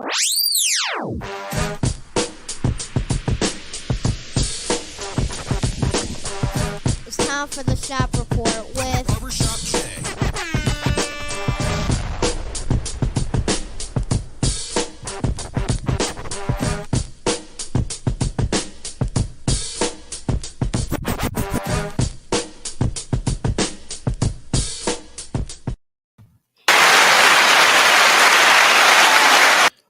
It's time for the shop report with Barbershop J.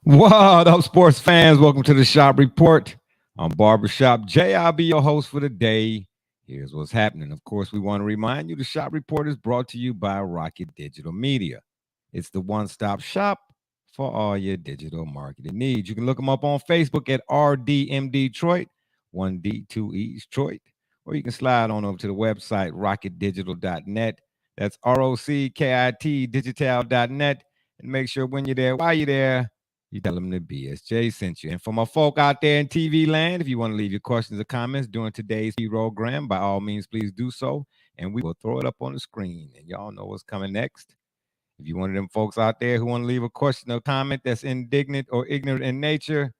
What up, sports fans? Welcome to the Shop Report. I'm Barbershop J. I'll be your host for the day. Here's what's happening. Of course, we want to remind you the Shop Report is brought to you by Rocket Digital Media. It's the one-stop shop for all your digital marketing needs. You can look them up on Facebook at RDM Detroit, 1D, 2E Detroit, or you can slide on over to the website rocketdigital.net. That's ROCKIT digital.net. And make sure when you're there, while you're there, you tell them the BSJ sent you. And for my folk out there in TV land, if you want to leave your questions or comments during today's program, by all means, please do so. And we will throw it up on the screen. And y'all know what's coming next. If you're one of them folks out there who want to leave a question or comment that's indignant or ignorant in nature,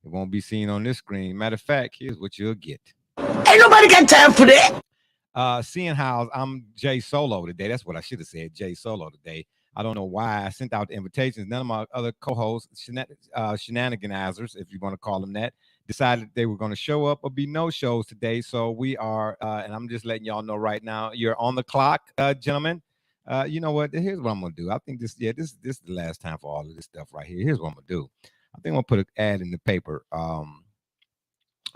it won't be seen on this screen. Matter of fact, here's what you'll get. Ain't nobody got time for that. Seeing how I'm Jay Solo today. That's what I should have said, Jay Solo today. I don't know why I sent out the invitations. None of my other co-hosts, shenaniganizers, if you want to call them that, decided they were going to show up or be no shows today. So we are, and I'm just letting y'all know right now, you're on the clock, gentlemen. You know what? Here's what I'm going to do. I think this is the last time for all of this stuff right here. Here's what I'm going to do. I think I'm going to put an ad in the paper. I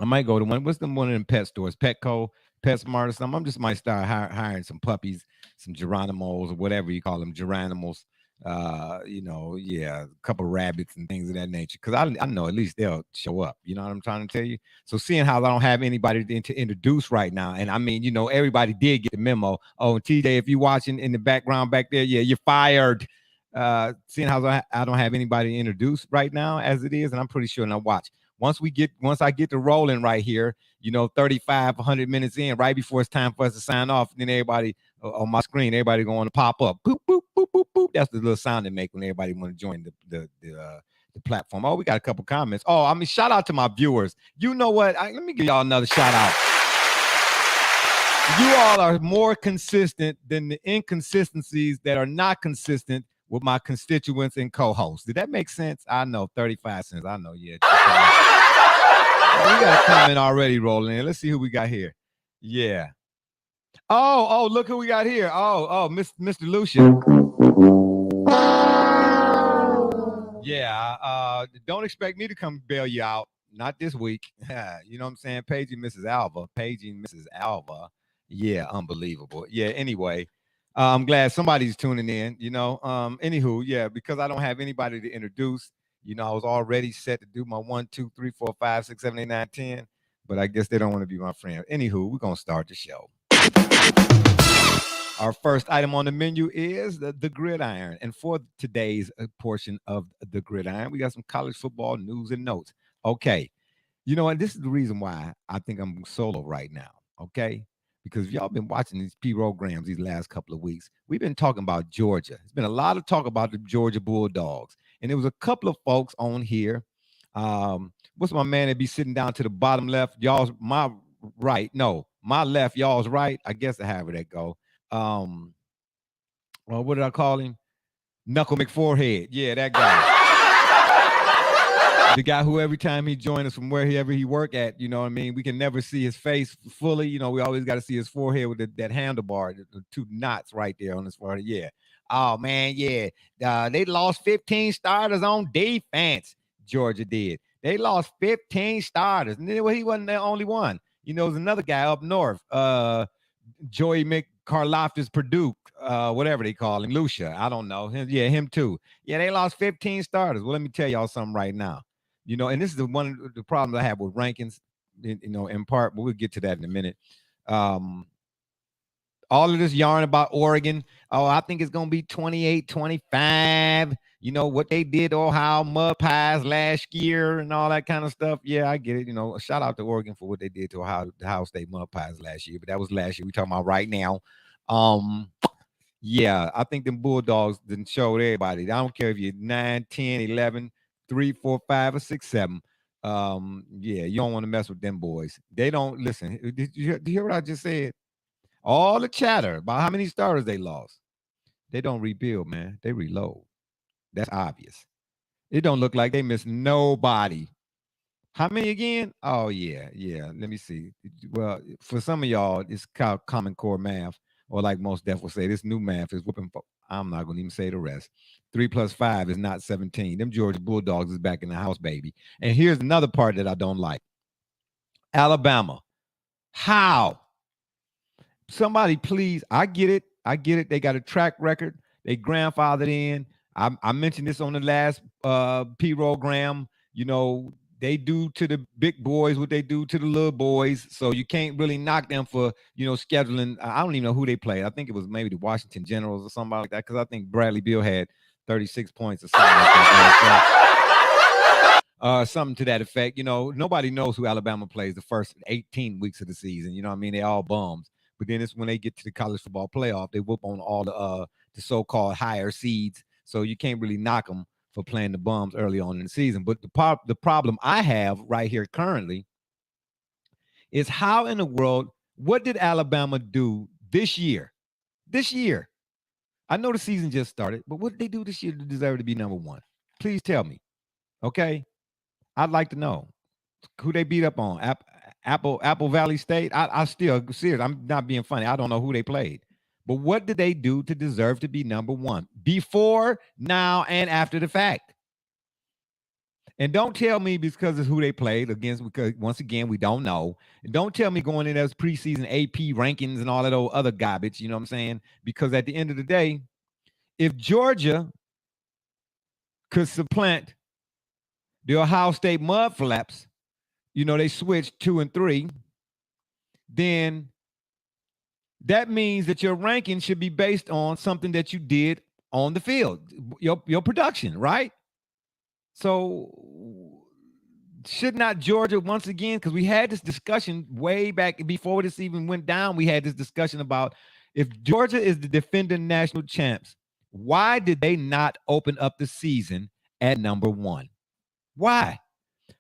might go to one of them pet stores, Petco, PetSmart or something. I just might start hiring some puppies, some Geronimos or whatever you call them, Geronimals. A couple of rabbits and things of that nature. Because I know at least they'll show up. You know what I'm trying to tell you? So seeing how I don't have anybody to introduce right now, and I mean, you know, everybody did get the memo. Oh, and TJ, if you're watching in the background back there, yeah, you're fired. Seeing how I don't have anybody to introduce right now as it is, and I'm pretty sure now watch. Once I get to rolling right here, you know, 100 minutes in, right before it's time for us to sign off, then everybody on my screen, everybody going to pop up. Boop, boop, boop, boop, boop. That's the little sound they make when everybody want to join the platform. Oh, we got a couple comments. Oh, I mean, shout out to my viewers. You know what? Let me give y'all another shout out. You all are more consistent than the inconsistencies that are not consistent with my constituents and co-hosts. Did that make sense? I know, 35 cents. I know, yeah. We got a comment already rolling in. Let's see who we got here. Yeah. Oh, look who we got here. Oh, Mr. Lucian. Yeah, don't expect me to come bail you out. Not this week. You know what I'm saying? Paging Mrs. Alva. Yeah, unbelievable. Yeah, anyway. I'm glad somebody's tuning in, you know. Anywho, yeah, because I don't have anybody to introduce. You know, I was already set to do my 1, 2, 3, 4, 5, 6, 7, 8, 9, 10, but I guess they don't want to be my friend. Anywho, we're gonna start the show. Our first item on the menu is the Gridiron, and for today's portion of the Gridiron, we got some college football news and notes. Okay, you know what? This is the reason why I think I'm solo right now. Okay. Because y'all been watching these programs these last couple of weeks. We've been talking about Georgia. There's been a lot of talk about the Georgia Bulldogs. And there was a couple of folks on here. What's my man that be sitting down to the bottom left? Y'all's my right. No, my left, y'all's right. I guess I have it that go. Well, what did I call him? Knuckle McForehead. Yeah, that guy. The guy who every time he joined us from wherever he work at, you know what I mean? We can never see his face fully. You know, we always got to see his forehead with that handlebar, the 2 knots right there on his forehead. Yeah. Oh, man, yeah. They lost 15 starters on defense. Georgia did. They lost 15 starters. And then, well, he wasn't the only one. You know, there's another guy up north, Joey McCarloftis Purdue, whatever they call him, Lucia. I don't know. Him too. Yeah, they lost 15 starters. Well, let me tell y'all something right now. You know, and this is one of the problems I have with rankings, you know, in part, but we'll get to that in a minute. All of this yarn about Oregon. Oh, I think it's going to be 28-25. You know, what they did to Ohio Mud Pies last year and all that kind of stuff. Yeah, I get it. You know, shout out to Oregon for what they did to Ohio State Mud Pies last year. But that was last year. We're talking about right now. Yeah, I think them Bulldogs didn't show everybody. I don't care if you're 9, 10, 11. 3, 4, 5, or 6, 7. Yeah, you don't want to mess with them boys. They don't listen. Did you hear what I just said? All the chatter about how many starters they lost. They don't rebuild, man. They reload. That's obvious. It don't look like they missed nobody. How many again? Oh, yeah. Let me see. Well, for some of y'all, it's called Common Core math, or like most deaf will say, this new math is whooping. I'm not going to even say the rest. 3 plus 5 is not 17. Them Georgia Bulldogs is back in the house, baby. And here's another part that I don't like. Alabama. How? Somebody, please. I get it. They got a track record. They grandfathered in. I mentioned this on the last P-Rogram. You know, they do to the big boys what they do to the little boys. So you can't really knock them for, scheduling. I don't even know who they played. I think it was maybe the Washington Generals or somebody like that, because I think Bradley Beal had 36 points or something like that. Something to that effect. Nobody knows who Alabama plays the first 18 weeks of the season. You know what I mean? They all bums. But then it's when they get to the college football playoff, they whoop on all the so-called higher seeds. So you can't really knock them for playing the bums early on in the season. But the problem I have right here currently is how in the world, what did Alabama do this year? This year. I know the season just started, but what did they do this year to deserve to be number one? Please tell me. Okay? I'd like to know who they beat up on. Apple Valley State. I still serious. I'm not being funny. I don't know who they played. But what did they do to deserve to be number one? Before, now, and after the fact. And don't tell me because it's who they played against, because once again, we don't know. And don't tell me going in as preseason AP rankings and all that old other garbage, you know what I'm saying? Because at the end of the day, if Georgia could supplant the Ohio State Mudflaps, they switched 2 and 3, then that means that your ranking should be based on something that you did on the field, your production, right? So should not Georgia once again, because we had this discussion way back before this even went down, we had this discussion about if Georgia is the defending national champs, why did they not open up the season at number 1? Why?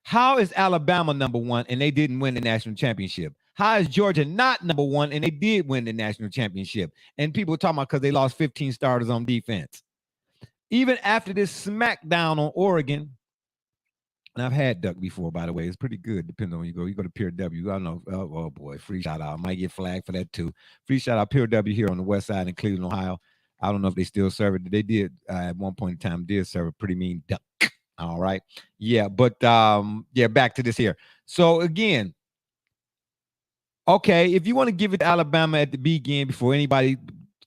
How is Alabama number 1 and they didn't win the national championship? How is Georgia not number 1 and they did win the national championship? And people are talking about because they lost 15 starters on defense. Even after this smackdown on Oregon, and I've had Duck before, by the way. It's pretty good, depending on where you go. You go to Pure W. I don't know. Oh, boy. Free shout out. I might get flagged for that, too. Free shout out Pure W here on the west side in Cleveland, Ohio. I don't know if they still serve it. They did, at one point in time, did serve a pretty mean duck. All right. Yeah, but, back to this here. So, again, okay, if you want to give it to Alabama at the beginning before anybody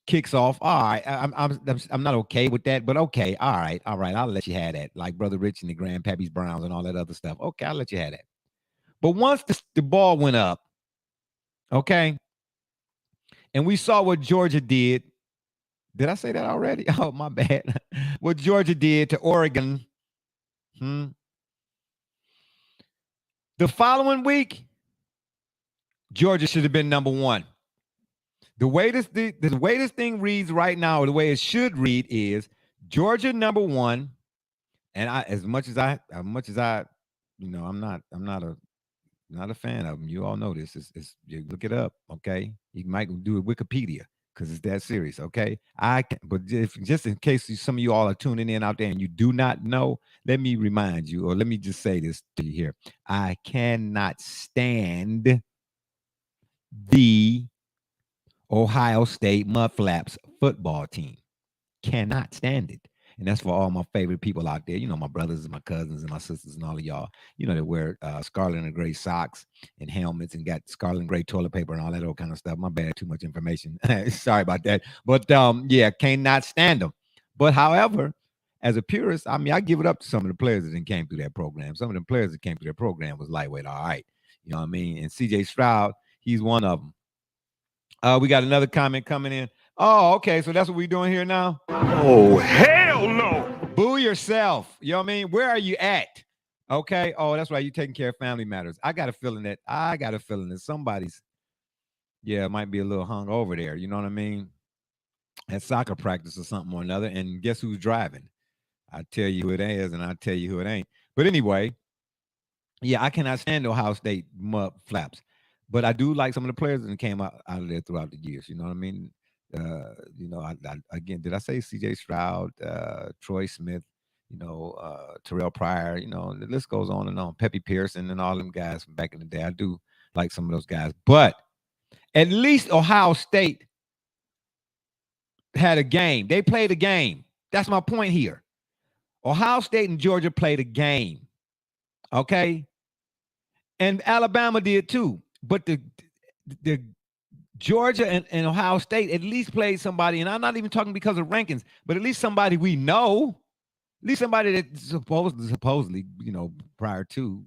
kicks off, all right, I'm not okay with that, but okay, all right, I'll let you have that, like Brother Rich and the Grandpappy's Browns and all that other stuff. Okay, I'll let you have that. But once the ball went up, okay, and we saw what Georgia did. Did I say that already? Oh, my bad. What Georgia did to Oregon. The following week, Georgia should have been number 1. The way this thing reads right now, or the way it should read, is Georgia number 1. And I'm not a fan of them. You all know this. You look it up, okay? You might do a Wikipedia because it's that serious, okay? But just in case some of you all are tuning in out there and you do not know, let me remind you, or let me just say this to you here. I cannot stand the Ohio State Mudflaps football team. Cannot stand it. And that's for all my favorite people out there. My brothers and my cousins and my sisters and all of y'all. That wear scarlet and gray socks and helmets and got scarlet and gray toilet paper and all that old kind of stuff. My bad, too much information. Sorry about that. But cannot stand them. But however, as a purist, I give it up to some of the players that came through that program. Some of the players that came through that program was lightweight, all right. You know what I mean? And CJ Stroud, he's one of them. We got another comment coming in. Oh, okay. So that's what we're doing here now? Oh, hell no. Boo yourself. You know what I mean? Where are you at? Okay. Oh, that's right. You're taking care of family matters. I got a feeling that somebody's, might be a little hung over there. You know what I mean? At soccer practice or something or another. And guess who's driving? I tell you who it is, and I tell you who it ain't. But anyway, yeah, I cannot stand Ohio State mud flaps. But I do like some of the players that came out of there throughout the years. You know what I mean? Again, did I say C.J. Stroud, Troy Smith, Terrell Pryor? The list goes on and on. Pepe Pearson and all them guys from back in the day. I do like some of those guys. But at least Ohio State had a game. They played a game. That's my point here. Ohio State and Georgia played a game. Okay? And Alabama did too. But the Georgia and Ohio State at least played somebody, and I'm not even talking because of rankings, but at least somebody we know, at least somebody that supposedly, prior to,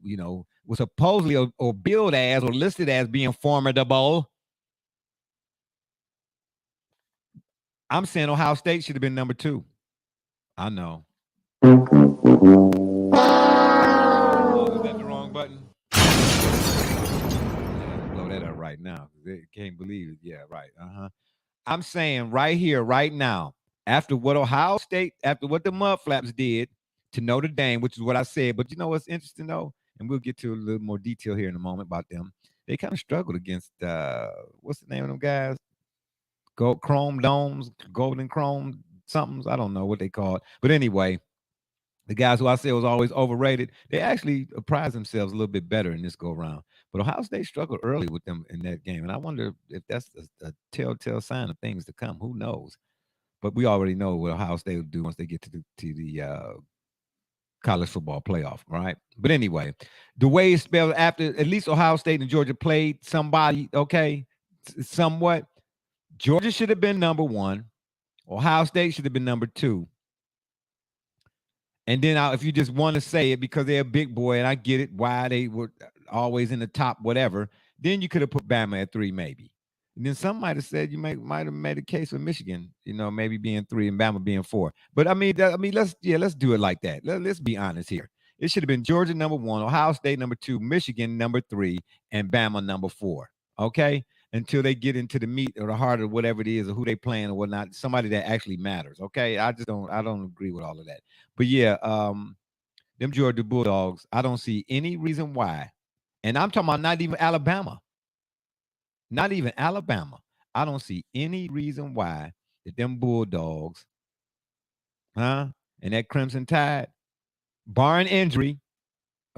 was supposedly or billed as or listed as being formidable. I'm saying Ohio State should have been number 2. I know. Oh, is that the wrong button? Blow that up right now. They can't believe it. Yeah, right. I'm saying right here, right now, after what Ohio State, after what the Mudflaps did to Notre Dame, which is what I said, but you know what's interesting though, and we'll get to a little more detail here in a moment about them. They kind of struggled against what's the name of them guys? Chrome Domes, Golden Chrome somethings. I don't know what they call it, but anyway, the guys who I said was always overrated, they actually apprised themselves a little bit better in this go round. But Ohio State struggled early with them in that game, and I wonder if that's a telltale sign of things to come. Who knows? But we already know what Ohio State will do once they get to the college football playoff, right? But anyway, the way it's spelled after at least Ohio State and Georgia played somebody, okay, somewhat. Georgia should have been number 1. Ohio State should have been number 2. And then if you just want to say it because they're a big boy, and I get it, why they were always in the top, whatever, then you could have put Bama at 3 maybe. And then some might have said you might have made a case for Michigan, maybe being 3 and Bama being 4. But I mean, let's do it like that. Let's be honest here. It should have been Georgia number 1, Ohio State number 2, Michigan number 3, and Bama number 4. Okay? Until they get into the meat or the heart of whatever it is or who they playing or whatnot, somebody that actually matters. Okay, I don't agree with all of that. But yeah, them Georgia Bulldogs, I don't see any reason why. And I'm talking about not even Alabama. Not even Alabama. I don't see any reason why that them Bulldogs, and that Crimson Tide, barring injury,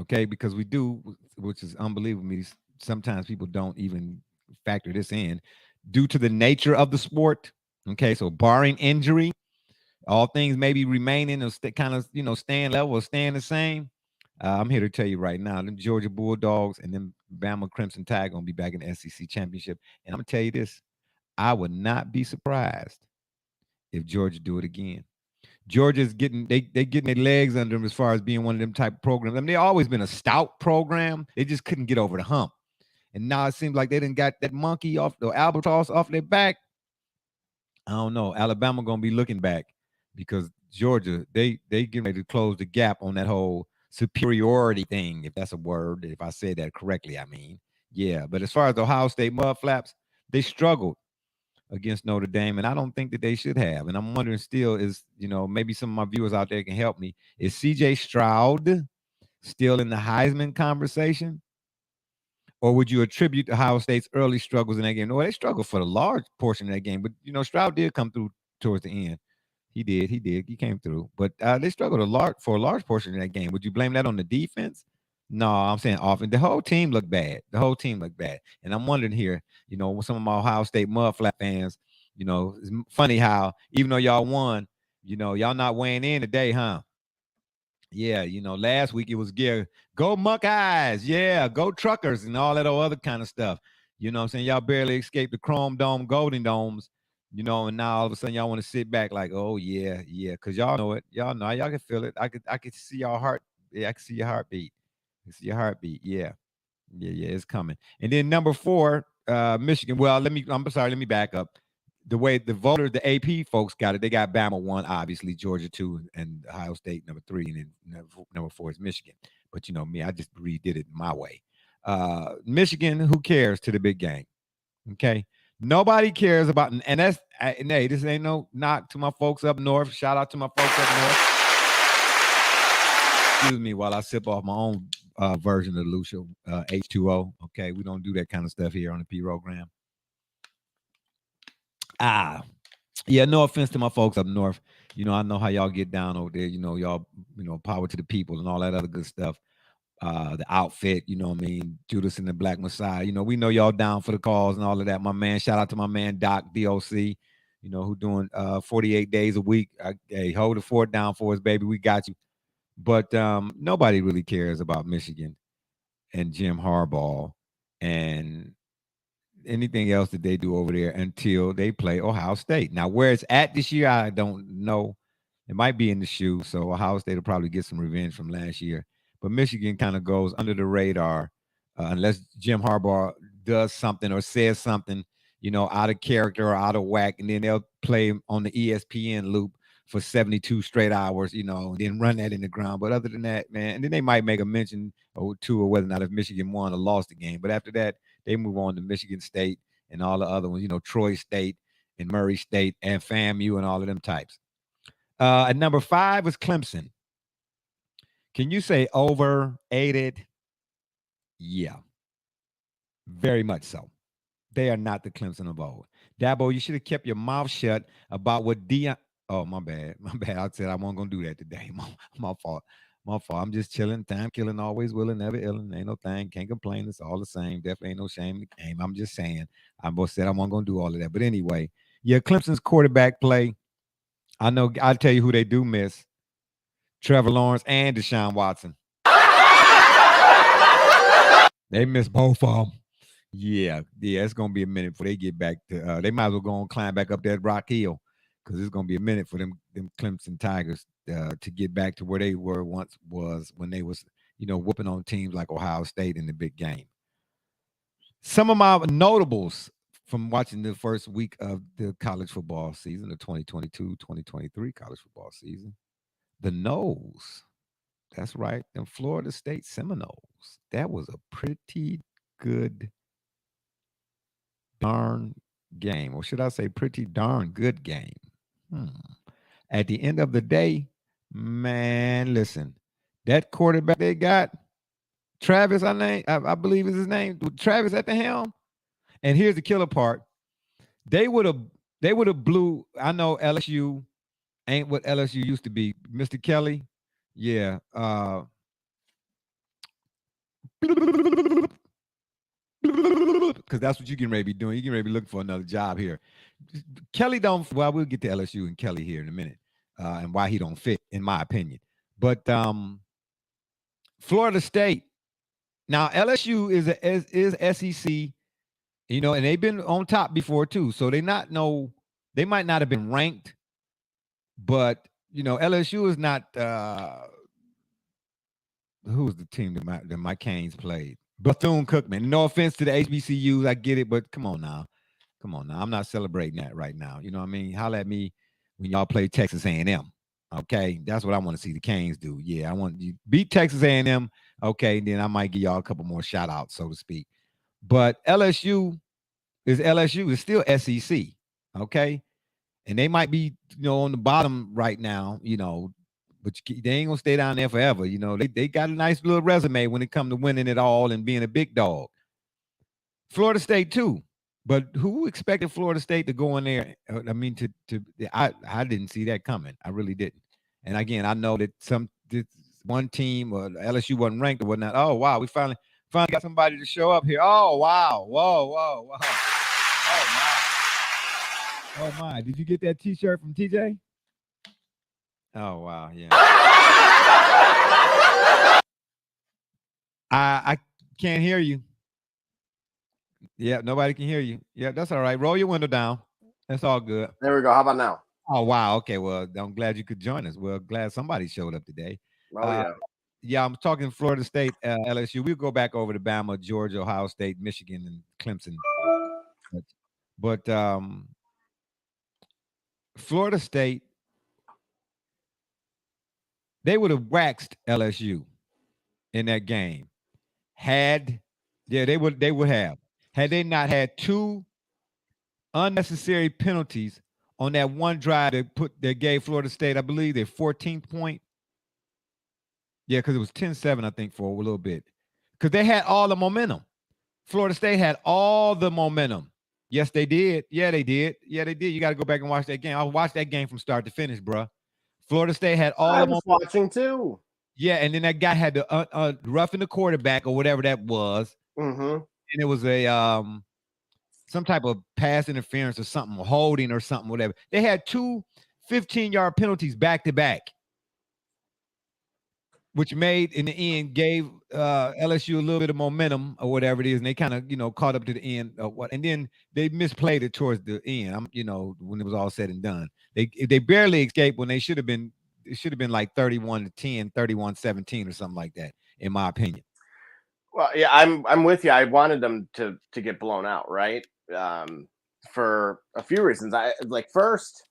okay, because we do, which is unbelievable to me. Sometimes people don't even factor this in due to the nature of the sport. Okay, so barring injury, all things maybe remaining or kind of staying level or staying the same. I'm here to tell you right now, them Georgia Bulldogs and them Bama Crimson Tide gonna be back in the SEC championship. And I'm gonna tell you this: I would not be surprised if Georgia do it again. Georgia's getting they getting their legs under them as far as being one of them type of programs. I mean, they always been a stout program. They just couldn't get over the hump. And now it seems like they didn't got that monkey off the albatross off their back. I don't know. Alabama gonna be looking back because Georgia, they getting ready to close the gap on that whole superiority thing, if that's a word. If I said that correctly, I mean, yeah. But as far as the Ohio State Mudflaps, they struggled against Notre Dame, and I don't think that they should have. And I'm wondering still is, maybe some of my viewers out there can help me. Is C.J. Stroud still in the Heisman conversation? Or would you attribute Ohio State's early struggles in that game? No, they struggled for the large portion of that game, but Stroud did come through towards the end. He did. He came through, but they struggled for a large portion of that game. Would you blame that on the defense? No, I'm saying offense. The whole team looked bad. And I'm wondering here, some of my Ohio State Mudflap fans, it's funny how even though y'all won, y'all not weighing in today, huh? Yeah, last week it was go Muckeyes, yeah, go Truckers and all that other kind of stuff. You know what I'm saying? Y'all barely escaped the Chrome Dome, Golden Domes, and now all of a sudden y'all want to sit back like, oh yeah, because y'all know it. Y'all know, y'all can feel it. I could see y'all heart. Yeah, I can see your heartbeat. I can see your heartbeat. Yeah, it's coming. And then number 4, Michigan. Well, let me back up. The way the voters, the AP folks got it, they got Bama 1, obviously, Georgia 2, and Ohio State number 3, and then number 4 is Michigan. But me, I just redid it my way. Michigan, who cares to the big game? Okay, nobody cares about, and that's, hey, this ain't no knock to my folks up north. Shout out to my folks up north. Excuse me while I sip off my own version of Lucia H2O. Okay, we don't do that kind of stuff here on the P program. Yeah, no offense to my folks up north. I know how y'all get down over there. Y'all, power to the people and all that other good stuff. The outfit, what I mean, Judas and the Black Messiah. We know y'all down for the cause and all of that. My man, shout out to my man Doc DOC, who doing 48 days a week. Hey, hold the fort down for us, baby. We got you. But nobody really cares about Michigan and Jim Harbaugh and anything else that they do over there until they play Ohio State. Now, where it's at this year, I don't know. It might be in the shoe, so Ohio State will probably get some revenge from last year. But Michigan kind of goes under the radar unless Jim Harbaugh does something or says something, out of character or out of whack, and then they'll play on the ESPN loop for 72 straight hours, and then run that in the ground. But other than that, man, and then they might make a mention or two of whether or not if Michigan won or lost the game. But after that, they move on to Michigan State and all the other ones, Troy State and Murray State and FAMU and all of them types. At number 5 was Clemson. Can you say overrated? Yeah, very much so. They are not the Clemson of old. Dabo, you should have kept your mouth shut about what Deion. Oh, my bad. I said I wasn't going to do that today. My fault. I'm just chilling. Time killing, always willing, never illing. Ain't no thing. Can't complain. It's all the same. Definitely ain't no shame in the game. I'm just saying. I both said I wasn't going to do all of that. But anyway, yeah, Clemson's quarterback play. I know. I'll tell you who they do miss. Trevor Lawrence and Deshaun Watson. They miss both of them. Yeah, it's going to be a minute before they get back to they might as well go and climb back up that Rock Hill because it's going to be a minute for them Clemson Tigers to get back to where they were once was when they was, whooping on teams like Ohio State in the big game. Some of my notables from watching the first week of the college football season, the 2022-2023 college football season, the Noles. That's right, the Florida State Seminoles. That was a pretty good darn game, or should I say pretty darn good game. At the end of the day, man, listen, that quarterback they got, Travis, I believe is his name, Travis at the helm. And here's the killer part. They would have blew, I know LSU ain't what LSU used to be. Mr. Kelly, yeah. Because that's what you're getting ready to be doing. You're getting ready to be looking for another job here. Kelly well, we'll get to LSU and Kelly here in a minute and why he don't fit, in my opinion. But Florida State, now LSU is SEC, and they've been on top before too. So they might not have been ranked, but LSU is not who's the team that my Canes played? Bethune-Cookman. No offense to the HBCUs, I get it, but come on now. I'm not celebrating that right now. You know what I mean? Holler at me when y'all play Texas A&M. Okay, that's what I want to see the Canes do. Yeah, I want you beat Texas A&M. Okay, then I might give y'all a couple more shout outs, so to speak. But LSU is still SEC. Okay, and they might be on the bottom right now. But they ain't gonna stay down there forever. They got a nice little resume when it comes to winning it all and being a big dog. Florida State too, but who expected Florida State to go in there? I mean, I didn't see that coming. I really didn't. And again, I know that one team or LSU wasn't ranked or whatnot. Oh wow, we finally got somebody to show up here. Oh wow, whoa. Oh my! Did you get that T-shirt from TJ? Oh wow, yeah. I can't hear you. Yeah, nobody can hear you. Yeah, that's all right. Roll your window down. That's all good. There we go. How about now? Oh wow. Okay. Well, I'm glad you could join us. Well, glad somebody showed up today. Oh yeah. Yeah, I'm talking Florida State, LSU. We'll go back over to Bama, Georgia, Ohio State, Michigan, and Clemson. But Florida State, they would have waxed LSU in that game. They would have. Had they not had 2 unnecessary penalties on that one drive that gave Florida State, I believe, their 14th point. Yeah, because it was 10-7, I think, for a little bit. Because they had all the momentum. Florida State had all the momentum. Yes, they did. Yeah, they did. Yeah, they did. You got to go back and watch that game. I watched that game from start to finish, bro. Florida State had all I the was momentum. watching too. Yeah, and then that guy had to roughing the quarterback or whatever that was. Mm-hmm. And it was a some type of pass interference or something, holding or something, whatever. They had two 15-yard penalties back to back, which made in the end gave LSU a little bit of momentum or whatever it is, and they kind of caught up to the end of what, and then they misplayed it towards the end. When it was all said and done, they barely escaped when they should have been. It should have been like 31-10, 31-17 or something like that, in my opinion. Well, yeah, I'm with you. I wanted them to get blown out, right? For a few reasons. First,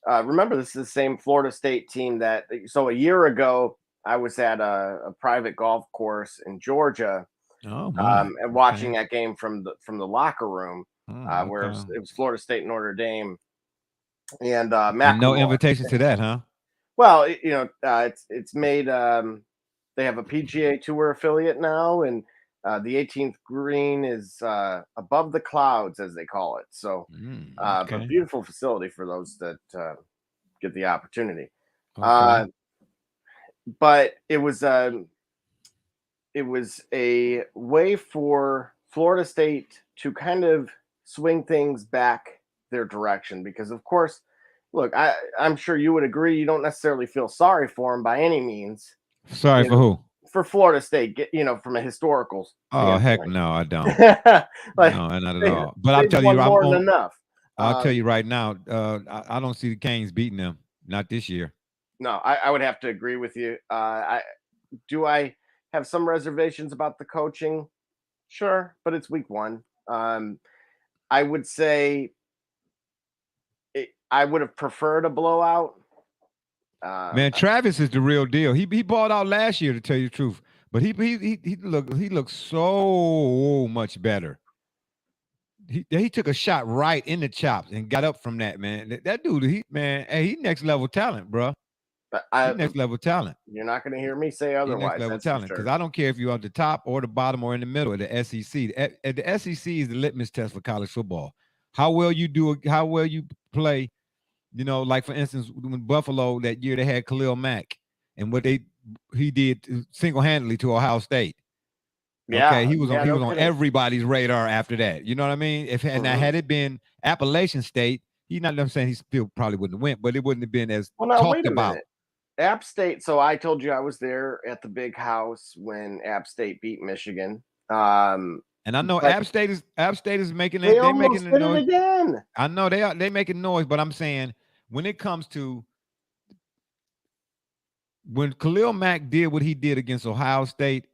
remember, this is the same Florida State team so a year ago I was at a private golf course in Georgia, and watching that game from the locker room, where it was Florida State and Notre Dame, and Matt. No invitation to that, huh? Well, it's made. They have a PGA Tour affiliate now, and the 18th green is above the clouds, as they call it. So, a beautiful facility for those that get the opportunity. Okay. But it was a way for Florida State to kind of swing things back their direction, because, of course, look, I'm sure you would agree, you don't necessarily feel sorry for them by any means. Sorry for who? For Florida State, from a historical standpoint. Heck no, I don't. No, not at all. But I'll tell you, enough. I'll tell you right now, I don't see the Canes beating them. Not this year. No, I would have to agree with you. I have some reservations about the coaching? Sure, but it's week one. I would say I would have preferred a blowout. Man, Travis is the real deal. He balled out last year, to tell you the truth, but he looked so much better. He took a shot right in the chops and got up from that, man. That dude, he next level talent, bro. Next level talent. You're not going to hear me say otherwise. Next level talent, because I don't care if you're on the top or the bottom or in the middle of the SEC. The SEC is the litmus test for college football. How well you do, how well you play. Like for instance, when Buffalo that year, they had Khalil Mack, and what he did single-handedly to Ohio State. Yeah, okay, he was on everybody's radar after that. You know what I mean? Had it been Appalachian State, I'm saying he still probably wouldn't have went, but it wouldn't have been as talked about. Minute. App State. So I told you I was there at the big house when App State beat Michigan. And I know App State is making it. They're making the noise again. I know they making noise, but I'm saying when it comes to when Khalil Mack did what he did against Ohio State,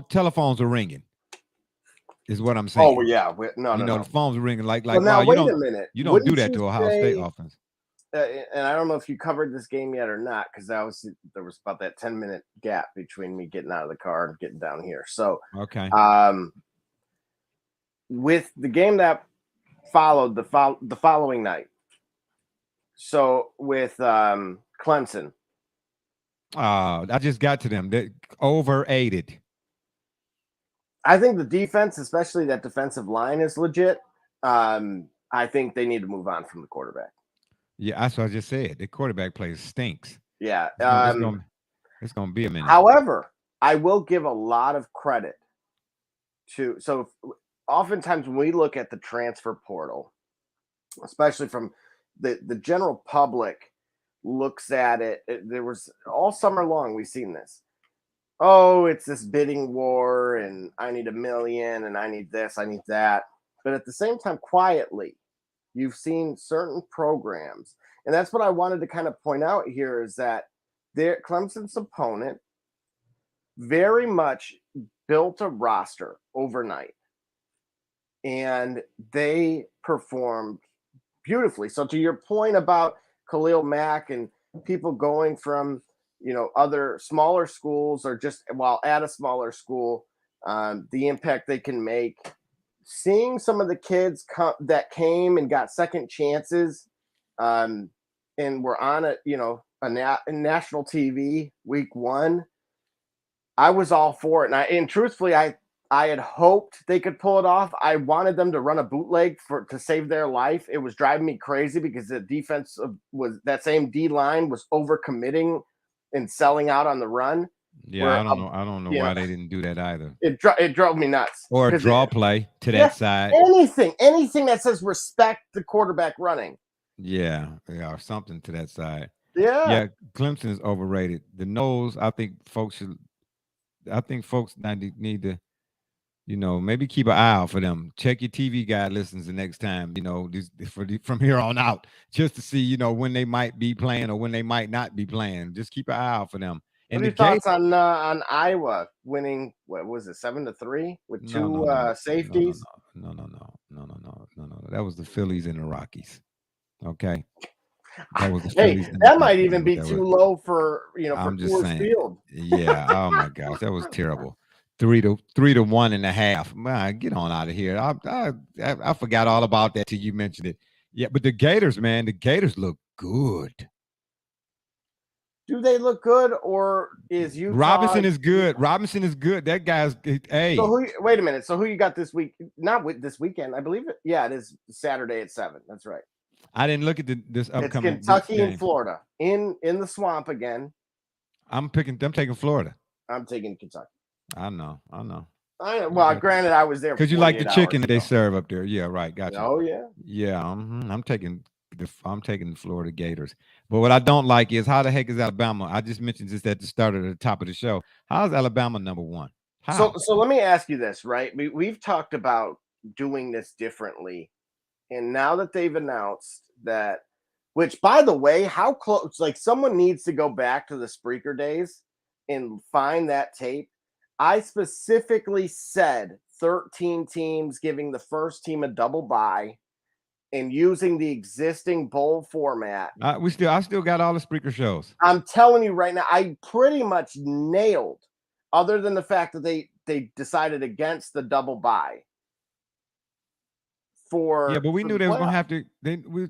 telephones are ringing. Is what I'm saying. Oh yeah, no. The phones are ringing like. Well, now, wait a minute. You don't do that to Ohio State offense. And I don't know if you covered this game yet or not, because there was about that 10-minute gap between me getting out of the car and getting down here. So okay. With the game that followed the following night, so with Clemson. I just got to them. They overaided. I think the defense, especially that defensive line, is legit. I think they need to move on from the quarterback. Yeah, that's what I just said. The quarterback play stinks. Yeah. It's gonna be a minute. However, I will give a lot of credit to. So oftentimes when we look at the transfer portal, especially from the general public looks at it, there was all summer long we've seen this. Oh, it's this bidding war, and I need $1 million, and I need this, I need that. But at the same time, quietly, you've seen certain programs, and that's what I wanted to kind of point out here, is that Clemson's opponent very much built a roster overnight, and they performed beautifully. So to your point about Khalil Mack and people going from other smaller schools, or just while at a smaller school, the impact they can make. Seeing some of the kids that came and got second chances, and were on a national TV week 1, I was all for it. And truthfully, I had hoped they could pull it off. I wanted them to run a bootleg to save their life. It was driving me crazy because the defense was that same D line was overcommitting and selling out on the run. Yeah, I don't know why they didn't do that either. It drove me nuts. Or a draw play to that side. Anything that says respect the quarterback running. Yeah, or something to that side. Yeah. Clemson is overrated. The nose, I think folks need to, maybe keep an eye out for them. Check your TV guide listens the next time, from here on out, just to see, when they might be playing or when they might not be playing. Just keep an eye out for them. And what are your thoughts on Iowa winning? What was it, 7-3 with two safeties? No. That was the Phillies and the Rockies. Okay. That was the Phillies. That might even be too low for for Coors Field. Yeah. Oh my gosh, that was terrible. 3-1.5. Man, get on out of here. I forgot all about that till you mentioned it. Yeah, but the Gators, man, the Gators look good. Do they look good, or is Utah? Robinson is good. That guy's hey. So wait a minute. So who you got this week? Not with this weekend, I believe it. Yeah, it is Saturday at 7. That's right. I didn't look at this upcoming. It's Kentucky and Florida in the swamp again. I'm taking Florida. I'm taking Kentucky. I know. Well, granted, I was there because you like the chicken that they serve up there. Yeah, right. Gotcha. Oh yeah. Yeah. I'm taking the Florida Gators. But what I don't like is how the heck is Alabama? I just mentioned this at the top of the show. How is Alabama number 1? How? So let me ask you this, right? We've talked about doing this differently, and now that they've announced that, which by the way, how close? Like someone needs to go back to the Spreaker days and find that tape. I specifically said 13 teams giving the first team a double bye and using the existing bowl format. I still got all the Spreaker shows. I'm telling you right now, I pretty much nailed, other than the fact that they decided against the double bye. But we knew they was gonna have to. They was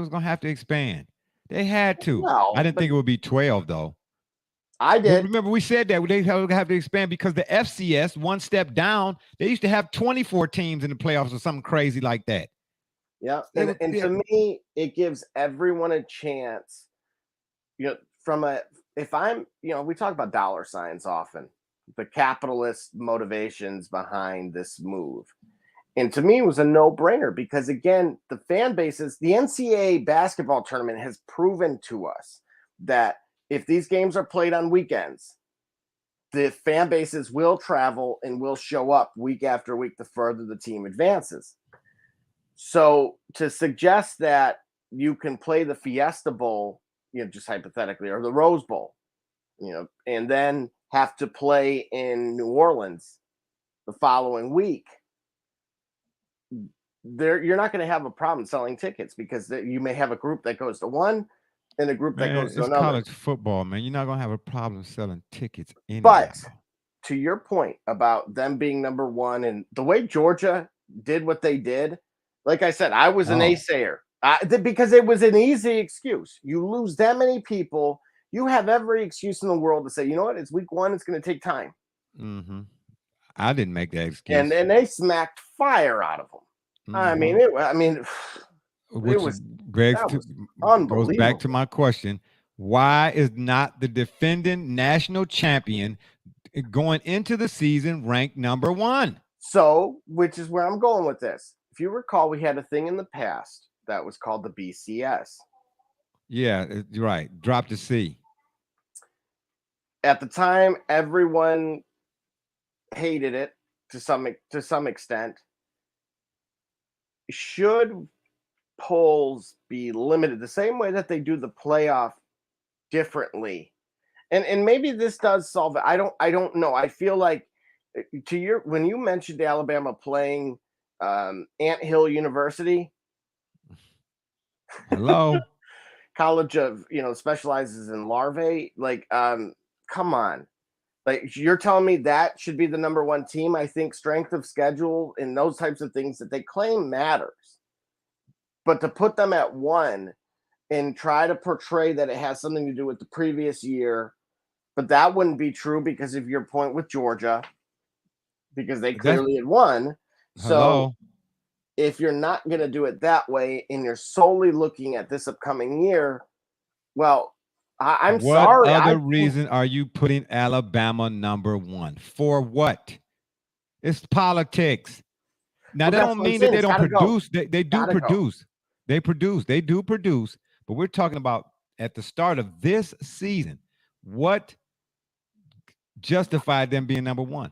gonna have to expand. They had to. No, I didn't think it would be 12 though. I did. Remember, we said that they have to expand because the FCS, one step down, they used to have 24 teams in the playoffs or something crazy like that. Yeah, and to me, it gives everyone a chance. If I'm, we talk about dollar signs often, the capitalist motivations behind this move. And to me, it was a no-brainer because, again, the fan bases, the NCAA basketball tournament has proven to us that if these games are played on weekends, the fan bases will travel and will show up week after week the further the team advances. So to suggest that you can play the Fiesta Bowl, just hypothetically, or the Rose Bowl, and then have to play in New Orleans the following week, you're not going to have a problem selling tickets because you may have a group that goes to one and a group that goes to another. It's college football, man. You're not going to have a problem selling tickets anyhow. But to your point about them being number 1 and the way Georgia did what they did, like I said, I was an naysayer because it was an easy excuse. You lose that many people, you have every excuse in the world to say, you know what, it's week 1, it's going to take time. Mm-hmm. I didn't make that excuse. And they smacked fire out of them. Mm-hmm. Greg, goes back to my question. Why is not the defending national champion going into the season ranked number 1? So, which is where I'm going with this. If you recall, we had a thing in the past that was called the BCS. Yeah, you're right. Drop the C. At the time, everyone hated it to some extent. Should polls be limited the same way that they do the playoff differently? And maybe this does solve it. I don't know. I feel like when you mentioned Alabama playing Ant Hill University, hello, college of specializes in larvae, like come on. Like, you're telling me that should be the number 1 team? I think strength of schedule and those types of things that they claim matters. But to put them at 1, and try to portray that it has something to do with the previous year. But that wouldn't be true because of your point with Georgia, because they clearly had won. So if you're not going to do it that way and you're solely looking at this upcoming year, well, I'm sorry. What other reason are you putting Alabama number 1? For what? It's politics. Now, that don't mean that they don't produce. They do produce. They produce. They do produce. But we're talking about at the start of this season, what justified them being number 1?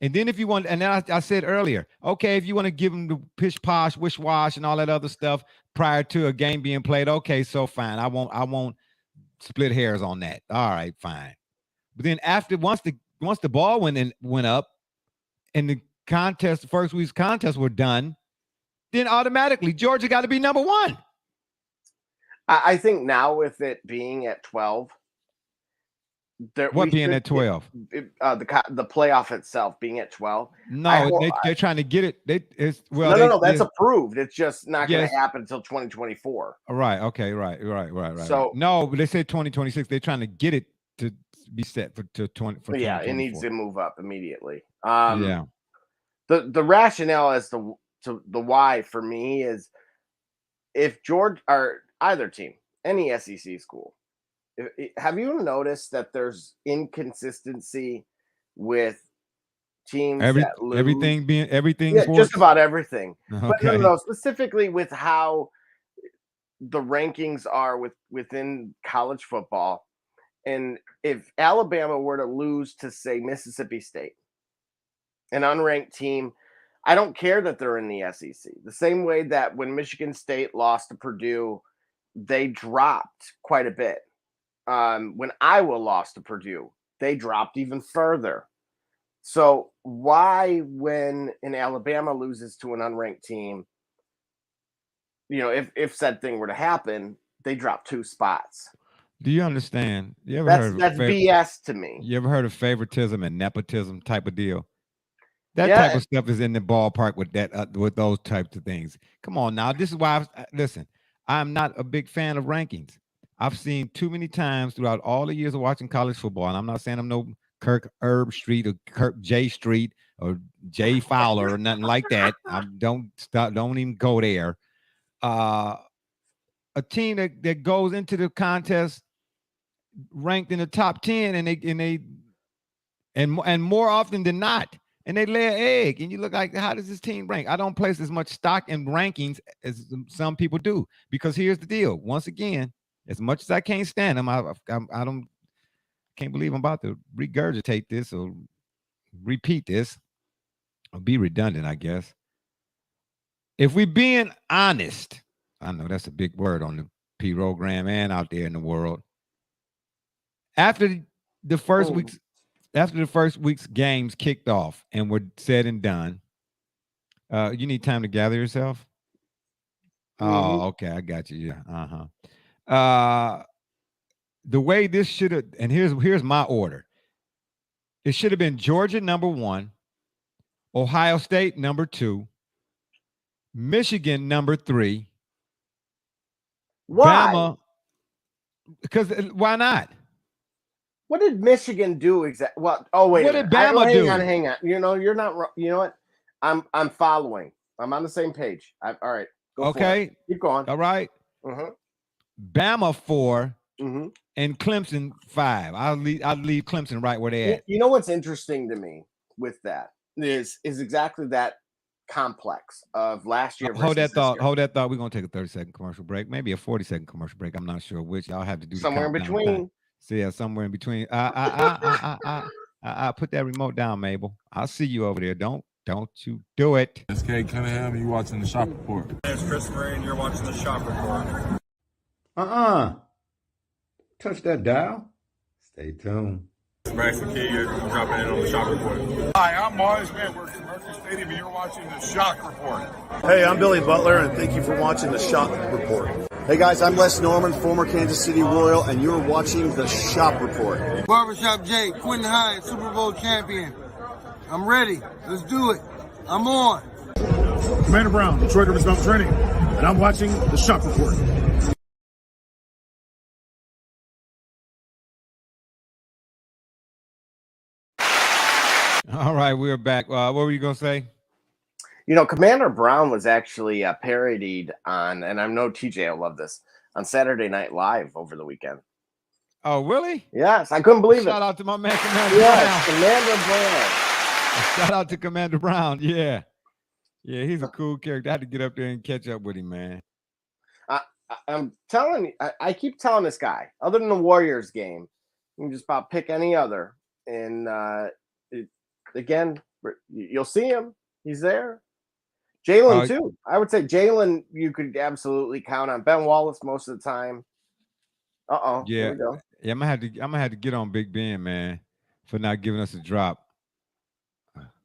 And then if you want, and then I said earlier, okay, if you want to give them the pish posh, wish wash, and all that other stuff prior to a game being played, okay, so fine. I won't split hairs on that. All right, fine. But then after once the ball went up and the first week's contest were done, then automatically Georgia got to be number 1. I think now with it being at 12. What being at 12? The playoff itself being at 12. No, they're trying to get it. No, that's approved. It's just not going to happen until 2024. Right. Okay. Right. So no, but they said 2026. They're trying to get it to be set for 20. Yeah, it needs to move up immediately. The rationale as to the why for me is if Georgia or either team, any SEC school. Have you noticed that there's inconsistency with teams that lose? Everything just about everything. Okay. But no, specifically with how the rankings are within college football. And if Alabama were to lose to, say, Mississippi State, an unranked team, I don't care that they're in the SEC. The same way that when Michigan State lost to Purdue, they dropped quite a bit. When Iowa lost to Purdue, they dropped even further. So why, when an Alabama loses to an unranked team, if said thing were to happen, they drop 2 spots? Do you understand? That's BS to me. You ever heard of favoritism and nepotism type of deal? That type of stuff is in the ballpark with that with those types of things. Come on now. This is why listen, I'm not a big fan of rankings. I've seen too many times throughout all the years of watching college football, and I'm not saying I'm no Kirk Herb Street or Kirk J Street or Jay Fowler or nothing like that. Don't even go there. A team that goes into the contest ranked in the top 10, and more often than not, and they lay an egg, and you look like, how does this team rank? I don't place as much stock in rankings as some people do, because here's the deal. Once again, as much as I can't stand them, I can't believe I'm about to regurgitate this or repeat this or be redundant, I guess. If we're being honest, I know that's a big word on the program and out there in the world. After the first week's games kicked off and were said and done, you need time to gather yourself. Oh, okay, I got you. Yeah, the way this should have, and here's my order. It should have been Georgia number 1, Ohio State number 2, Michigan number 3. Why? Bama, because why not? What did Michigan do exactly? Well, wait. What did Bama do? Hang on. You're not. You know what? I'm following. I'm on the same page. All right. Go for it. Keep going. All right. Bama 4 and Clemson 5. I'll leave Clemson right where they at. You know what's interesting to me with that is exactly that complex of last year. Hold that thought. We're gonna take a 30-second commercial break, maybe a 40-second commercial break. I'm not sure which. I'll have to do somewhere in between. So yeah, somewhere in between. I put that remote down, Mabel. I'll see you over there. Don't you do it. It's Kate Cunningham, and you're watching the Shop Report. It's Chris Murray, and you're watching the Shop Report. Touch that dial. Stay tuned. Braxton Key, you're dropping in on the Shop Report. Hi, I'm Mars Man. We're at Commercial Stadium, and you're watching the Shop Report. Hey, I'm Billy Butler, and thank you for watching the Shop Report. Hey guys, I'm Les Norman, former Kansas City Royal, and you're watching the Shop Report. Barbershop Jay, Quentin Hines, Super Bowl champion. I'm ready. Let's do it. I'm on. Commander Brown, Detroit Rivers Mountain Training, and I'm watching the Shop Report. All right, we're back. What were you gonna say? You know, Commander Brown was actually parodied on, and I know TJ will love this, on Saturday Night Live over the weekend. Oh, really? Yes, I couldn't believe it. Shout out to my man, Commander Yes, Brown. Commander Brown. Shout out to Commander Brown. Yeah. Yeah, he's a cool character. I had to get up there and catch up with him, man. I'm telling you, I keep telling this guy, other than the Warriors game, you can just about pick any other. And again, you'll see him. He's there. Jalen, too. I would say Jalen, you could absolutely count on. Ben Wallace most of the time. Yeah. Here we go. Yeah, I'm gonna have to get on Big Ben, man, for not giving us a drop.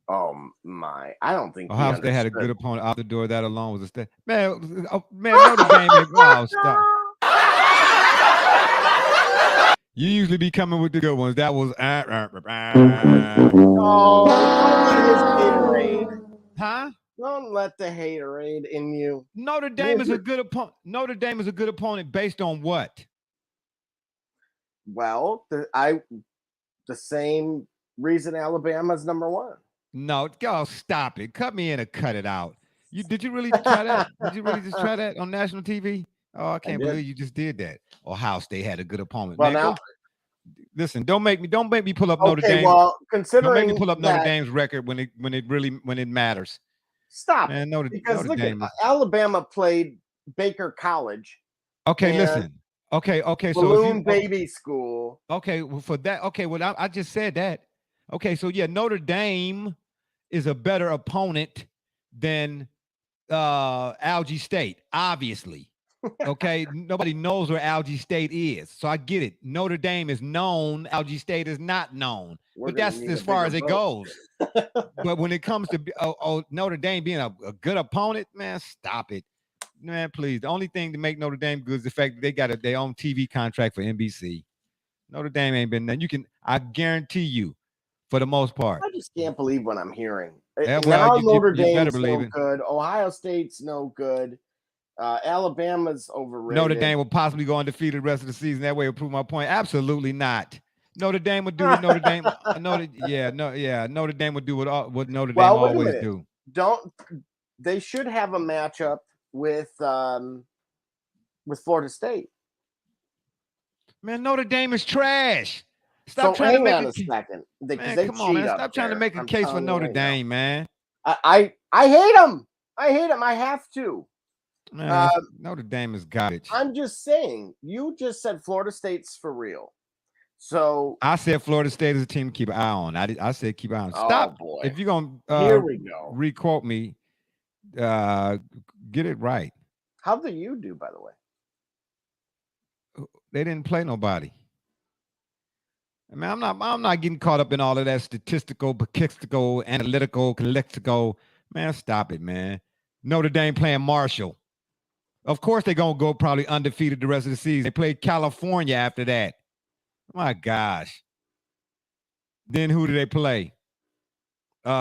Oh my! I don't think Ohio State had a good opponent out the door. That alone was a step. Man, Notre Dame. Oh, stop. You usually be coming with the good ones. That was Oh, don't let his haterade. Huh? Don't let the haterade in you. Notre Dame is a good opponent. Notre Dame is a good opponent based on what? Well, the same reason Alabama's number one. No, go stop it. Cut me in or cut it out. Did you really try that? Did you really just try that on national TV? Oh, I can't believe you just did that. Ohio State had a good opponent. Well, man, now, listen, don't make me pull up Notre Dame. Well, considering don't make me pull up Notre Dame's record when it matters. Stop. Man, because Notre look Dame at Alabama played Baker College. Okay, listen. Okay, Balloon Baby School. Okay, well, for that. Okay, well, I just said that. Okay, so yeah, Notre Dame is a better opponent than Algie State, obviously. Okay, nobody knows where Algie State is, so I get it. Notre Dame is known, Algie State is not known, but that's as far as it goes. But when it comes to Notre Dame being a good opponent, man, stop it, man, please. The only thing to make Notre Dame good is the fact that they got their own TV contract for NBC. Notre Dame ain't been done. I guarantee you, for the most part. I just can't believe what I'm hearing. Yeah, well, Notre Dame's no good. Ohio State's no good. Alabama's overrated. Notre Dame will possibly go undefeated the rest of the season. That way, will prove my point. Absolutely not. Notre Dame would do what Notre Dame. Notre Dame would do what Notre Dame always do. They should have a matchup with Florida State. Man, Notre Dame is trash. Stop trying to make a second. Man, come on, man. Stop trying to make a case for Notre Dame, man. I hate them. I hate them. I have to. Man, Notre Dame is garbage. I'm just saying. You just said Florida State's for real. So I said Florida State is a team to keep an eye on. I said keep an eye on. Stop. Oh boy. If you're gonna here we go. Requote me, get it right. How do you do, by the way? They didn't play nobody. I mean, I'm not getting caught up in all of that statistical, analytical, collectical. Man, stop it, man. Notre Dame playing Marshall. Of course, they're gonna go probably undefeated the rest of the season. They played California after that. My gosh. Then who do they play? UNC.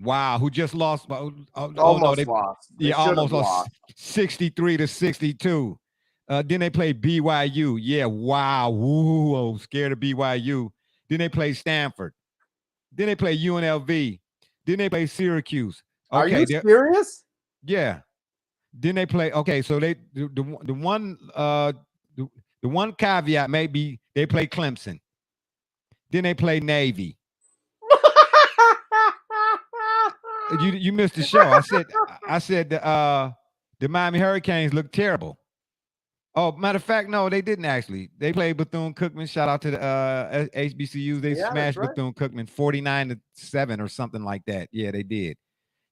Wow, who just lost? Almost lost. Yeah, almost lost 63-62. Then they play BYU. Yeah, wow. Woo, scared of BYU. Then they play Stanford. Then they play UNLV. Then they play Syracuse. Okay, are you serious? Yeah. Then they play. Okay, so the one caveat may be they play Clemson. Then they play Navy. You missed the show. I said the Miami Hurricanes look terrible. Oh, matter of fact, no, they didn't actually. They played Bethune-Cookman. Shout out to the HBCUs. They smashed Bethune-Cookman 49-7 or something like that. Yeah, they did.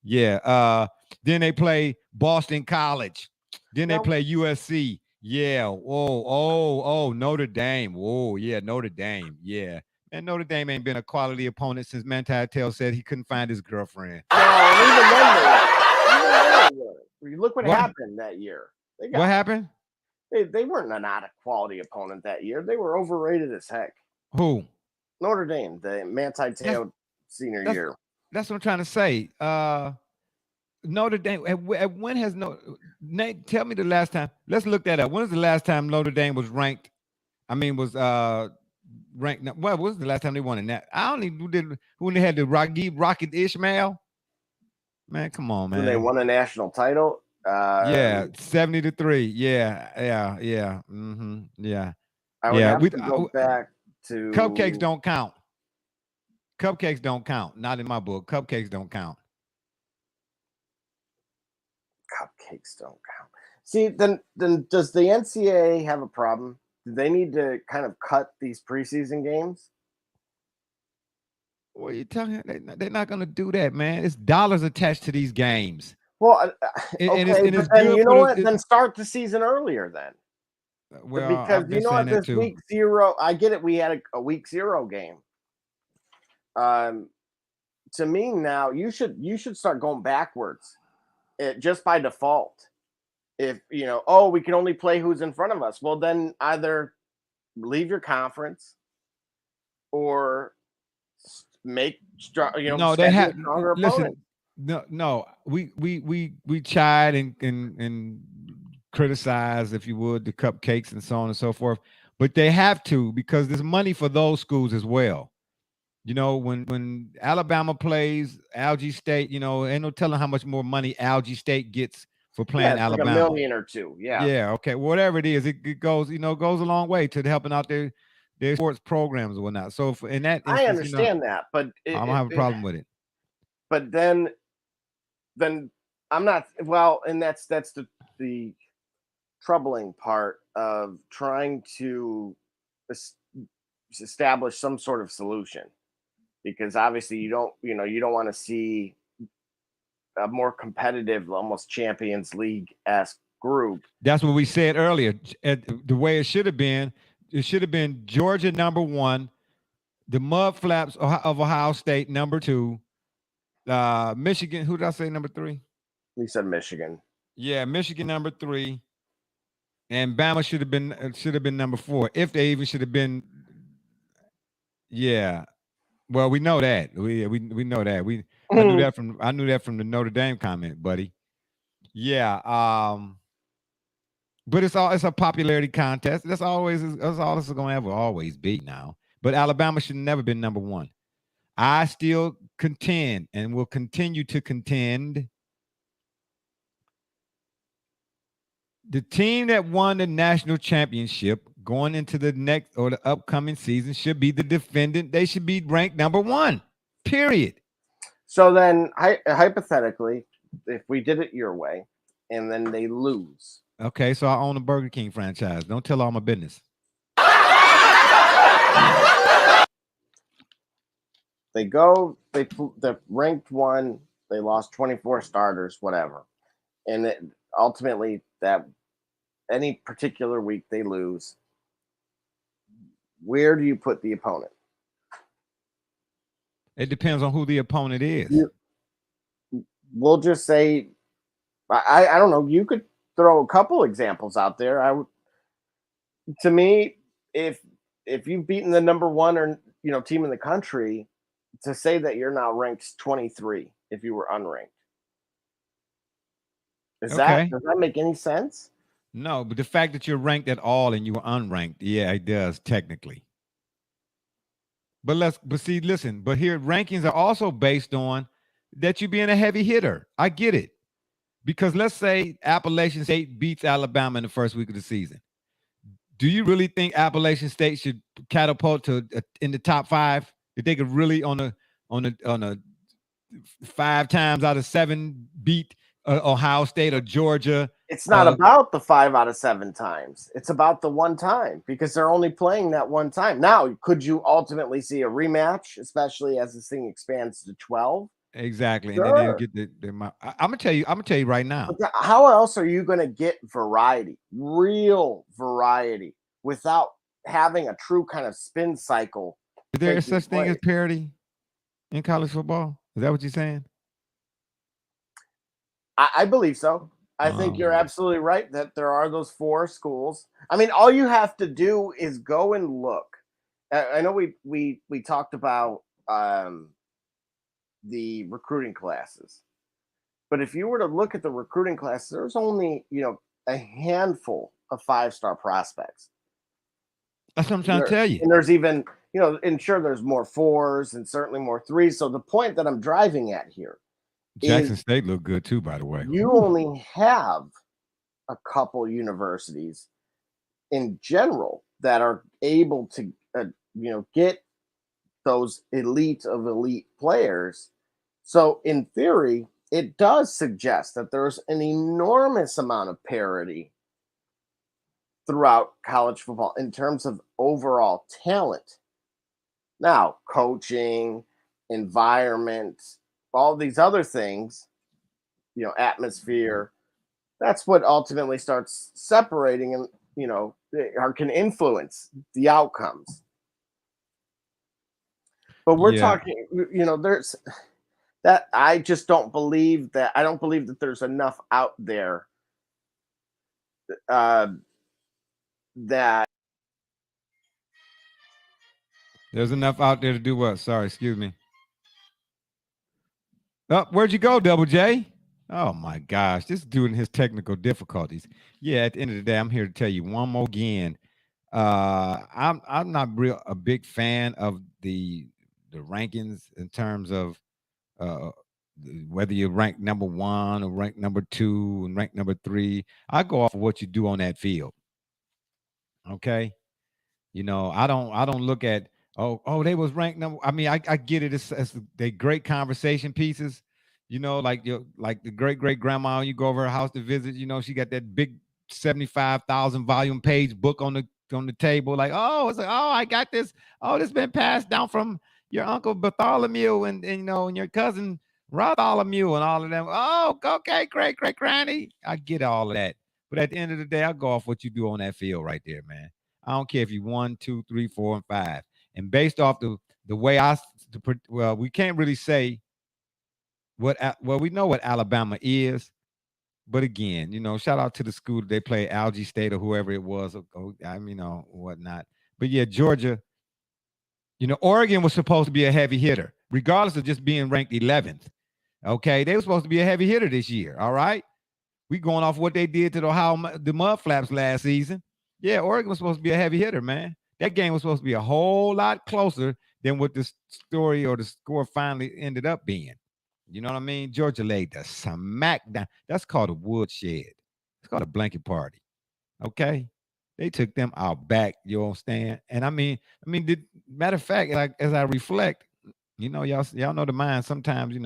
Yeah. Then they play Boston College. Then they play USC. Yeah. Whoa. Notre Dame. Whoa. Yeah. Notre Dame. Yeah. And Notre Dame ain't been a quality opponent since Manti Te'o said he couldn't find his girlfriend. No, even look what happened that year. What happened? They weren't not a quality opponent that year. They were overrated as heck. Who? Notre Dame, the Manti Te'o senior year. That's what I'm trying to say. Notre Dame. When has Nate? Tell me the last time. Let's look that up. When was the last time Notre Dame was ranked? I mean, was ranked. What was the last time they won in that? I don't even who did when they had the Rocket Ishmael. Man, come on, man. When they won a national title. Yeah, 70-3. Yeah. Yeah. I would have to go back to Cupcakes don't count. Cupcakes don't count. Not in my book. Cupcakes don't count. Cupcakes don't count. See, then does the NCAA have a problem? Do they need to kind of cut these preseason games? What are you telling? They're not going to do that, man. It's dollars attached to these games. Well, okay, but then you know what? Then start the season earlier then. Well, because you know what, this week 0, I get it. We had a week 0 game. To me now, you should start going backwards, just by default. If we can only play who's in front of us. Well, then either leave your conference or make no, they have stronger opponent. No, we chide and criticize, if you would, the cupcakes and so on and so forth, but they have to, because there's money for those schools as well. When Alabama plays Algie State, ain't no telling how much more money Algie State gets for playing Alabama. Like $1 million or $2 million. Yeah. Yeah. Okay. Whatever it is, it goes a long way to helping out their sports programs and whatnot. So in that instance, I understand that, but I don't have a problem with it. But then I'm not. Well, and that's the troubling part of trying to establish some sort of solution, because obviously you don't want to see a more competitive, almost Champions League-esque group. That's what we said earlier. The way it should have been Georgia number 1, the Mud Flaps of Ohio State number 2, Michigan. Who did I say number 3? You said Michigan. Yeah, Michigan number 3, and Bama should have been number 4, if they even should have been. Yeah. Well, we know that. We know that. I knew that from the Notre Dame comment, buddy. Yeah. But it's a popularity contest. That's all this is going to ever always be now. But Alabama should have never been number 1. I still contend and will continue to contend. The team that won the national championship going into the next or the upcoming season should be the defendant. They should be ranked number 1, period. So then, hypothetically, if we did it your way and then they lose. Okay, so I own a Burger King franchise. Don't tell all my business. They're ranked 1. They lost 24 starters, whatever. And ultimately, that any particular week they lose, where do you put the opponent? It depends on who the opponent is. We'll just say, I don't know. You could throw a couple examples out there. To me, if you've beaten the number 1 or team in the country, to say that you're now ranked 23 if you were unranked. Does that make any sense? No, but the fact that you're ranked at all and you were unranked, yeah, it does technically. But here rankings are also based on that you being a heavy hitter. I get it. Because let's say Appalachian State beats Alabama in the first week of the season. Do you really think Appalachian State should catapult to in the top 5? If they could really on a 5 times out of 7 beat Ohio State or Georgia? It's not about the 5 out of 7 times. It's about the one time, because they're only playing that one time. Now, could you ultimately see a rematch, especially as this thing expands to 12? Exactly. Sure. And then they'll get I'm gonna tell you right now. How else are you gonna get variety, real variety, without having a true kind of spin cycle? Is there such thing as parity in college football? Is that what you're saying? I believe so. I think you're absolutely right that there are those 4 schools. I mean, all you have to do is go and look. I know we talked about the recruiting classes, but if you were to look at the recruiting classes, there's only a handful of 5-star prospects. That's what I'm trying to tell you. And there's even, and sure, there's more 4s and certainly more 3s. So the point that I'm driving at here Jackson is State looked good too, by the way. You only have a couple universities in general that are able to, get those elite of elite players. So in theory, it does suggest that there's an enormous amount of parity throughout college football in terms of overall talent. Now, coaching, environment, all these other things, atmosphere, that's what ultimately starts separating and, or can influence the outcomes. But we're talking, there's that I just don't believe that. I don't believe that there's enough out there that there's enough out there to do what? Sorry, excuse me. Oh, where'd you go, Double J? Oh my gosh, this dude and his technical difficulties. Yeah, at the end of the day, I'm here to tell you one more again. I'm not a big fan of the rankings in terms of whether you're ranked number 1 or ranked number 2 and ranked number 3. I go off of what you do on that field. Okay. I don't look at they was ranked number. I mean, I get it. It's they great conversation pieces. Like the great grandma. You go over her house to visit. She got that big 75,000 volume page book on the table. Like, it's like, I got this. This been passed down from your uncle Bartholomew and your cousin Bartholomew and all of them. Okay, great granny. I get all of that. But at the end of the day, I go off what you do on that field right there, man. I don't care if you 1, 2, 3, 4, and 5. And based off the way we can't really say we know what Alabama is, but again, shout out to the school they play, Algie State or whoever it was, whatnot. But yeah, Georgia, Oregon was supposed to be a heavy hitter, regardless of just being ranked 11th. Okay, they were supposed to be a heavy hitter this year. All right, we going off what they did to the Mudflaps last season. Yeah, Oregon was supposed to be a heavy hitter, man. That game was supposed to be a whole lot closer than what the story or the score finally ended up being. You know what I mean? Georgia laid the smack down. That's called a woodshed. It's called a blanket party. Okay? They took them out back, you understand? And I mean, matter of fact, like as I reflect, y'all know the mind sometimes,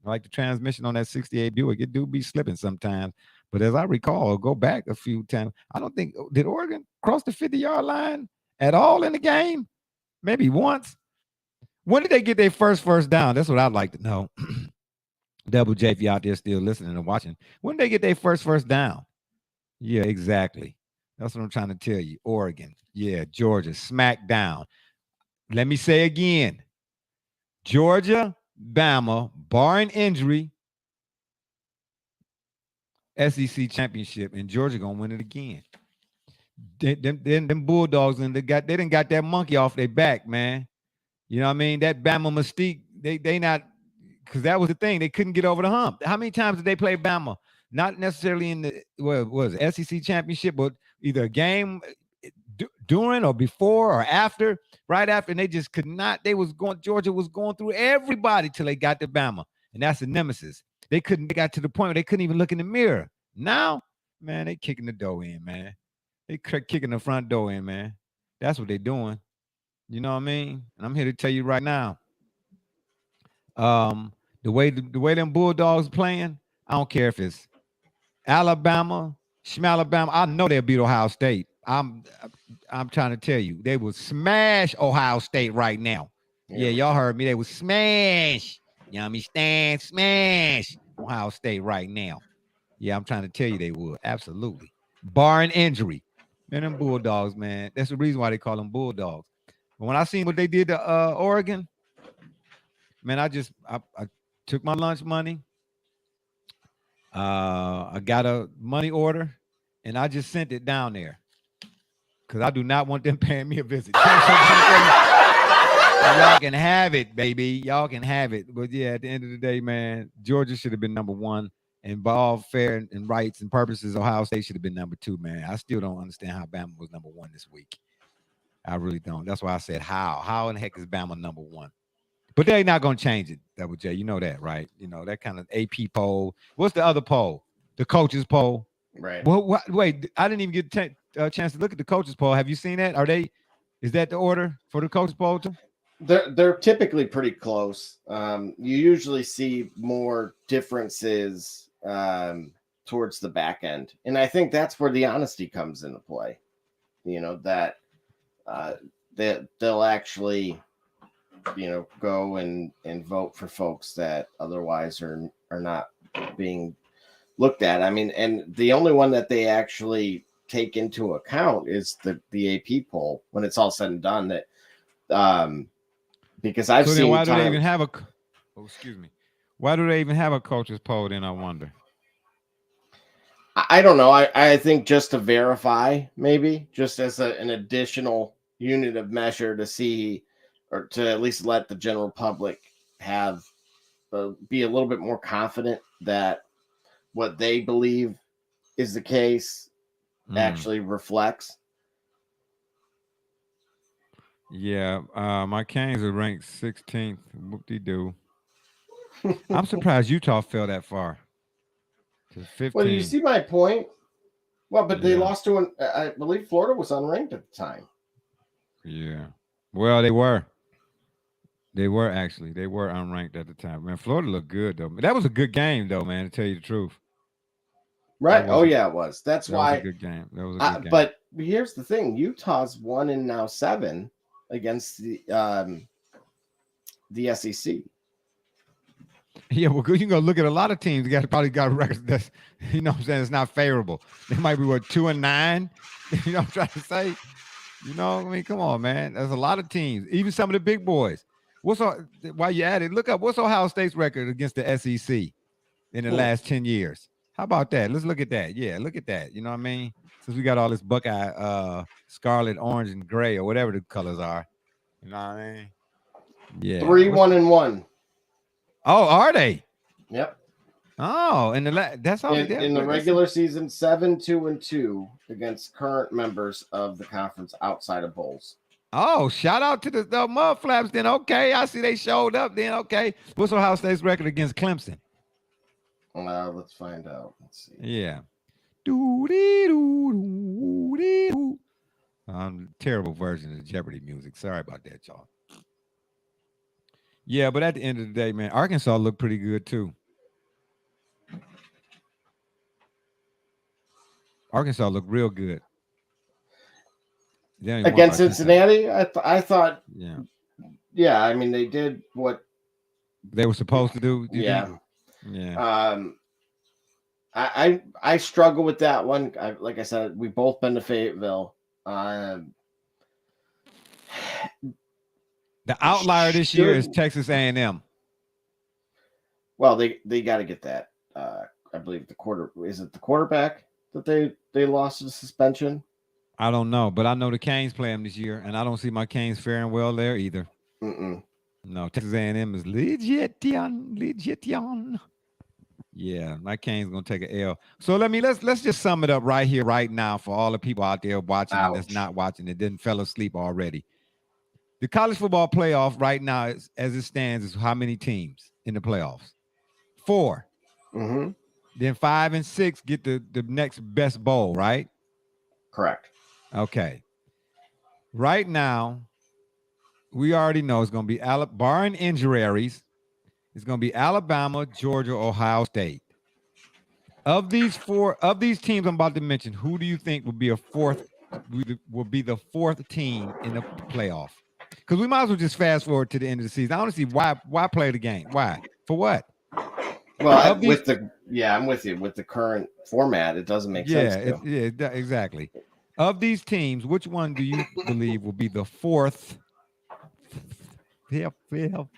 like the transmission on that 68 Buick, it do be slipping sometimes. But as I recall, go back a few times, I don't think, did Oregon cross the 50-yard line at all in the game? Maybe once. When did they get their first down? That's what I'd like to know. Double J, if you out there still listening and watching, when did they get their first down? Yeah, exactly. That's what I'm trying to tell you. Oregon. Yeah, Georgia, smack down. Let me say again. Georgia, Bama, barring injury, SEC championship, and Georgia gonna win it again. Them Bulldogs and they didn't got that monkey off their back, man. You know what I mean? That Bama mystique, they not, because that was the thing. They couldn't get over the hump. How many times did they play Bama? Not necessarily in the SEC championship, but either a game during or before or after, right after, and they just could not. Georgia was going through everybody till they got to Bama, and that's the nemesis. They got to the point where they couldn't even look in the mirror. Now, man, they kicking the door in, man. They kicking the front door in, man. That's what they doing. You know what I mean? And I'm here to tell you right now, the way them Bulldogs playing, I don't care if it's Alabama, Schmalabama. I know they'll beat Ohio State. I'm trying to tell you, they will smash Ohio State right now. Yeah, y'all heard me. They will smash. You understand? Smash Ohio State right now. Yeah, I'm trying to tell you they would. Absolutely. Barring injury. Man, them Bulldogs, man. That's the reason why they call them Bulldogs. But when I seen what they did to Oregon, man, I took my lunch money. I got a money order, and I just sent it down there because I do not want them paying me a visit. Y'all can have it, baby. Y'all can have it. But yeah, at the end of the day, man, Georgia should have been number 1. And by all fair and rights and purposes, Ohio State should have been number 2, man. I still don't understand how Bama was number 1 this week. I really don't. That's why I said how. How in the heck is Bama number one? But they're not going to change it, Double J. You know that, right? You know, that kind of AP poll. What's the other poll? The coaches poll. Right. Well, wait, I didn't even get a chance to look at the coaches poll. Have you seen that? Is that the order for the coaches poll too? They're typically pretty close. You usually see more differences towards the back end. And I think that's where the honesty comes into play. You know, that they'll actually, you know, go and vote for folks that otherwise are not being looked at. I mean, and the only one that they actually take into account is the AP poll when it's all said and done. That because I've seen. Why do they even have a? Oh, excuse me. Why do they even have a coaches poll? Then I wonder. I don't know. I think just to verify, maybe just as an additional unit of measure to see, or to at least let the general public have be a little bit more confident that what they believe is the case actually reflects. Yeah, my Canes are ranked 16th. Whoop-de-doo. I'm surprised Utah fell that far. To 15. Well, you see my point? Well, but they lost to I believe Florida was unranked at the time. Yeah. Well, they were. They were actually. They were unranked at the time. Man, Florida looked good, though. That was a good game, though, man, to tell you the truth. Right. Oh, yeah, it was. That why. Was a good game. That was a good game. But here's the thing. Utah's 1-7 against the SEC. Yeah, well, you can go look at a lot of teams. Probably got a record that's, you know what I'm saying, it's not favorable. They might be, 2-9? You know what I'm trying to say? You know, I mean, come on, man. There's a lot of teams, even some of the big boys. While you're at it, look up what's Ohio State's record against the SEC in the last 10 years. How about that? Let's look at that. Yeah, look at that. You know what I mean? Since we got all this Buckeye, scarlet, orange, and gray, or whatever the colors are. You know what I mean? Yeah. 3-1-1. Oh, are they? Yep. Oh, and that's all in the regular season, 7-2-2 against current members of the conference outside of bowls. Oh, shout out to the Mud Flaps then. Okay, I see they showed up then. Okay. What's Ohio State's record against Clemson? Let's find out. Let's see. Yeah. Terrible version of the Jeopardy music. Sorry about that, y'all. Yeah, but at the end of the day, man, Arkansas looked pretty good too. Arkansas looked real good. Against Cincinnati, I thought. Yeah. I mean, they did what they were supposed to do. Yeah. Yeah. I struggle with that one. Like I said, we've both been to Fayetteville. The outlier this year is Texas A&M. Well, they got to get that. I believe the quarterback that they lost to suspension? I don't know, but I know the Canes play them this year, and I don't see my Canes faring well there either. No, Texas A&M is legit. Yeah, my Canes gonna take an L. So let's just sum it up right here, right now, for all the people out there watching and that's not watching and didn't fell asleep already. The college football playoff right now, as it stands, is how many teams in the playoffs? 4. Then 5 and 6 get the next best bowl, right? Correct. Okay. Right now, we already know it's going to be barring injuries. It's going to be Alabama, Georgia, Ohio State. Of these teams I'm about to mention, who do you think will be the fourth team in the playoff? Because we might as well just fast forward to the end of the season. I want to see why play the game. Why? For what? Well, I'm with you. With the current format, it doesn't make sense. Exactly. Of these teams, which one do you believe will be the fourth playoff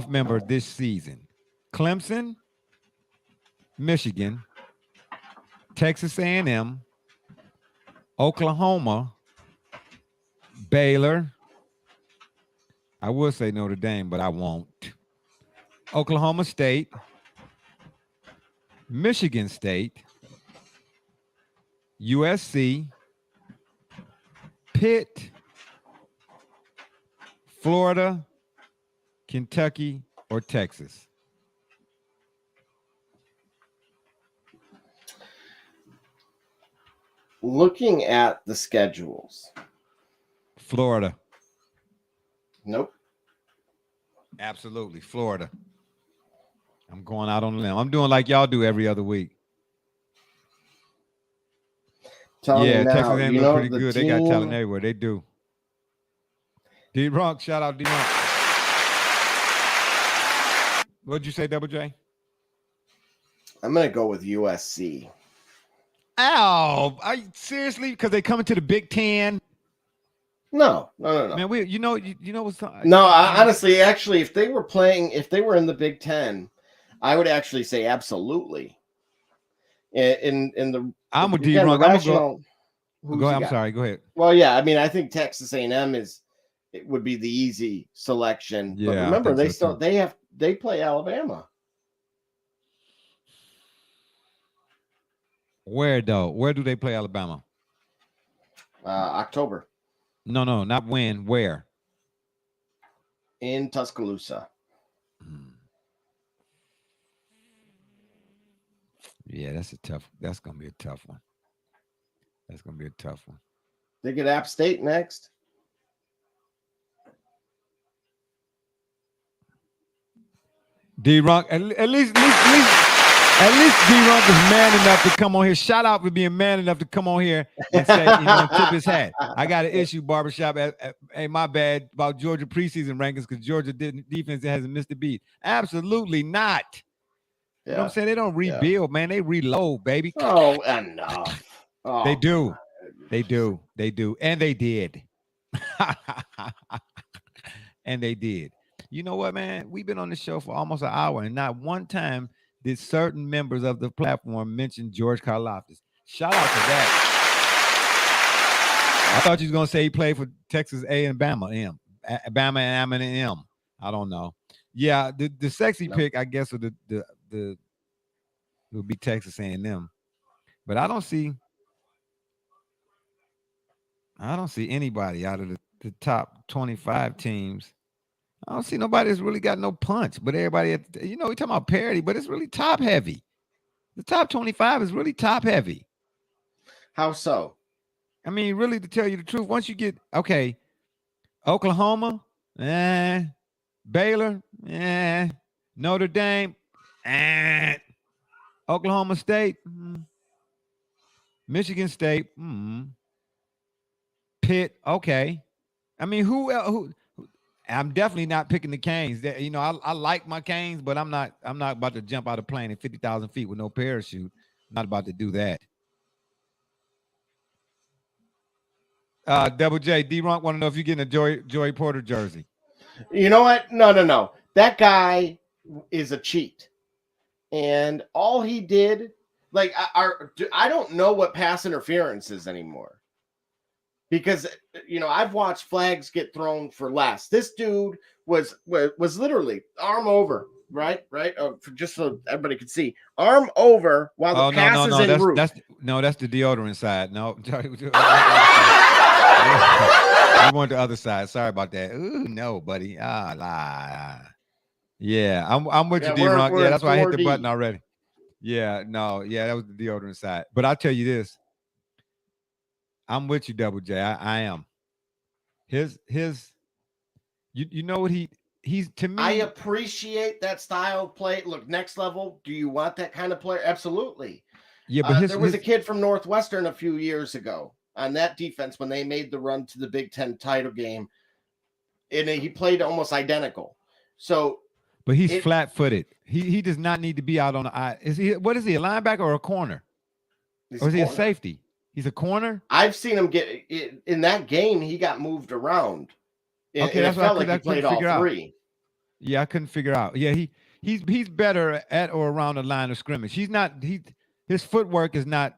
member this season? Clemson, Michigan, Texas A&M, Oklahoma, Baylor. I would say Notre Dame, but I won't. Oklahoma State, Michigan State, USC, Pitt, Florida, Kentucky, or Texas? Looking at the schedules. Florida. Nope. Absolutely. Florida. I'm going out on a limb. I'm doing like y'all do every other week. Yeah, Texas A&M look pretty good. Team... They got talent everywhere. They do. D-Rock, shout out D-Rock. What'd you say, Double J? I'm going to go with USC. Ow! Seriously? Because they coming to the Big Ten? No. Man, you know what's no. Honestly, actually, if they were in the Big Ten, I would actually say absolutely. I'm with D-Rock. I'm gonna go. I'm sorry. Go ahead. Well, yeah. I mean, I think Texas A&M would be the easy selection. Yeah, but remember, they play Alabama. Where though? Where do they play Alabama? October. No, not when. Where? In Tuscaloosa. Yeah, that's gonna be a tough one. That's gonna be a tough one. They get App State next. D-Rock, at least D-Rock is man enough to come on here. Shout out for being man enough to come on here and say, tip his hat. I got an issue, Barbershop. Hey, my bad about Georgia preseason rankings because Georgia defense hasn't missed a beat. Absolutely not. You know what I'm saying? They don't rebuild, man. They reload, baby. Oh, enough. Oh, they do. They do. And they did. And they did. You know what, man? We've been on the show for almost an hour, and not one time did certain members of the platform mention George Karlaftis. Shout out to that. I thought you was going to say he played for Texas A and Bama, Bama and M. I don't know. Yeah, the sexy pick, I guess, would be Texas A&M. But I don't see anybody out of the top 25 teams. I don't see nobody that's really got no punch, but everybody, we talking about parity, but it's really top heavy. The top 25 is really top heavy. How so? I mean, really, to tell you the truth, once you get, Oklahoma, Baylor, Notre Dame, Oklahoma State, Michigan State, Pitt, okay. I mean, who I'm definitely not picking the Canes. I like my Canes, but I'm not about to jump out of a plane at 50,000 feet with no parachute. I'm not about to do that. Double J, D-Ronk want to know if you're getting a Joey Porter jersey. You know what? No. That guy is a cheat. And all he did, I don't know what pass interference is anymore. Because, I've watched flags get thrown for less. This dude was literally arm over, right? Just so everybody could see. Arm over while the pass is en route. That's the deodorant side. No. I went the other side. Sorry about that. Ooh, no, buddy. Yeah, I'm with you, D-Rock. Yeah, that's why I hit the button already. Yeah, that was the deodorant side. But I'll tell you this. I'm with you, Double J. I am. You know what he's to me. I appreciate that style of play. Look, next level. Do you want that kind of player? Absolutely. Yeah, but there was a kid from Northwestern a few years ago on that defense when they made the run to the Big Ten title game, and he played almost identical. So, but he's flat-footed. He does not need to be out on the eye. What is he, a linebacker or a corner? Or is he a safety? He's a corner. I've seen him get in that game. He got moved around. Okay, that's what I played all three. Yeah, I couldn't figure out. Yeah, he's better at or around the line of scrimmage. His footwork is not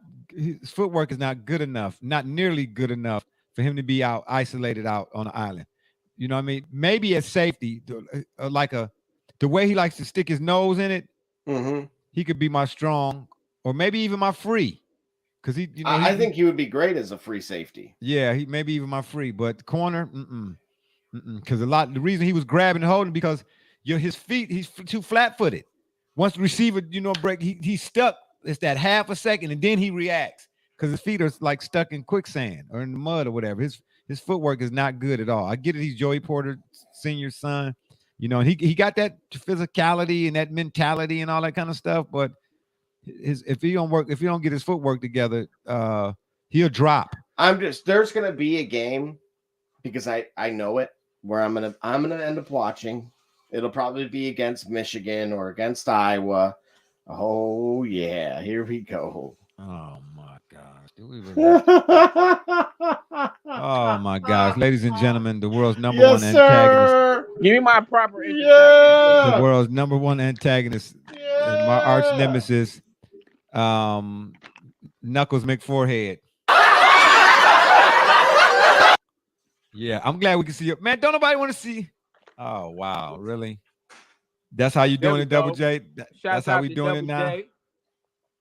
good enough, not nearly good enough for him to be isolated out on the island. You know what I mean? Maybe at safety, the way he likes to stick his nose in it, he could be my strong, or maybe even my free. because he, I think he would be great as a free safety. Yeah, he maybe even my free, but corner, because the reason he was grabbing and holding because his feet, he's too flat-footed. Once the receiver, break, he's stuck. It's that half a second, and then he reacts because his feet are like stuck in quicksand or in the mud or whatever. His footwork is not good at all. I get it. He's Joey Porter Sr.'s son, and he got that physicality and that mentality and all that kind of stuff. But if he don't get his footwork together, he'll drop. There's gonna be a game because I know it where I'm gonna end up watching. It'll probably be against Michigan or against Iowa. Oh yeah, here we go. Oh my gosh. Oh my gosh, ladies and gentlemen, the world's number one antagonist. Give me my proper introduction. The world's number one antagonist, and my arch nemesis, Knuckles McForehead. Yeah, I'm glad we can see you. Man, don't nobody want to see. Oh, wow. Really? That's how you doing it, Double J? That's how we doing it now?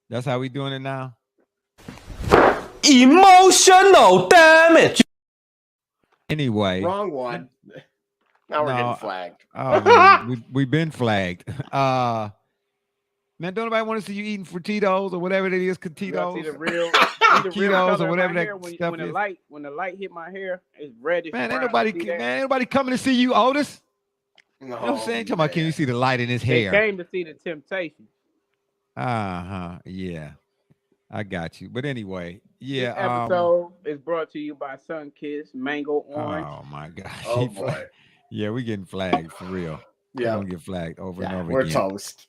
That's how we doing it now? Emotional damage. Anyway. Wrong one. Now we're getting flagged. Oh, man, we've been flagged. Man, don't nobody want to see you eating Tito's or whatever it is, Tito's. See the real Ketos or whatever that stuff when is. When the light hit my hair, it's reddish. Man, ain't nobody coming to see you, Otis. No, you know what I'm saying? Talking about, can you see the light in his hair? They came to see the temptation. Yeah. I got you. But anyway, yeah. This episode is brought to you by Sunkiss Mango Orange. Oh my gosh. Oh boy. Yeah, we getting flagged for real. Yeah. We're gonna get flagged over and over we're again. toast.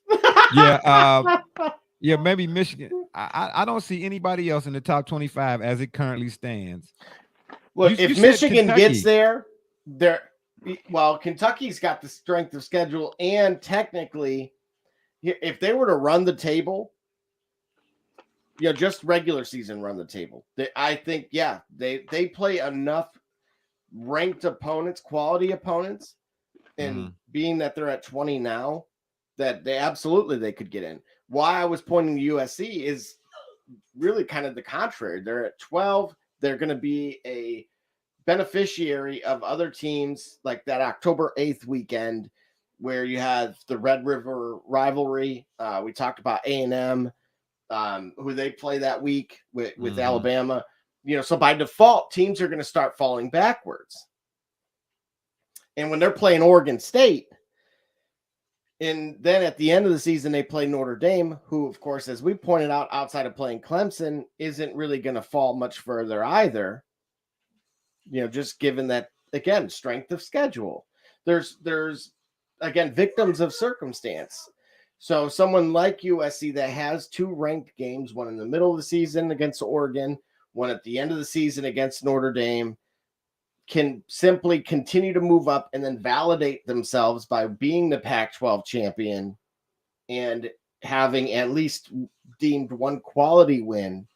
Yeah, maybe Michigan. I don't see anybody else in the top 25 as it currently stands. Look, if Michigan gets there, Kentucky's got the strength of schedule, and technically, if they were to run the table, just regular season run the table, I think, they play enough ranked opponents, quality opponents, and being that they're at 20 now, that they could get in. Why I was pointing to USC is really kind of the contrary. They're at 12. They're going to be a beneficiary of other teams like that October 8th weekend where you have the Red River rivalry. We talked about A&M, who they play that week with Alabama. So by default, teams are going to start falling backwards. And when they're playing Oregon State, and then at the end of the season, they play Notre Dame, who, of course, as we pointed out, outside of playing Clemson, isn't really going to fall much further either. Just given that, again, strength of schedule. There's again, victims of circumstance. So someone like USC that has two ranked games, one in the middle of the season against Oregon, one at the end of the season against Notre Dame, can simply continue to move up and then validate themselves by being the Pac-12 champion and having at least deemed one quality win,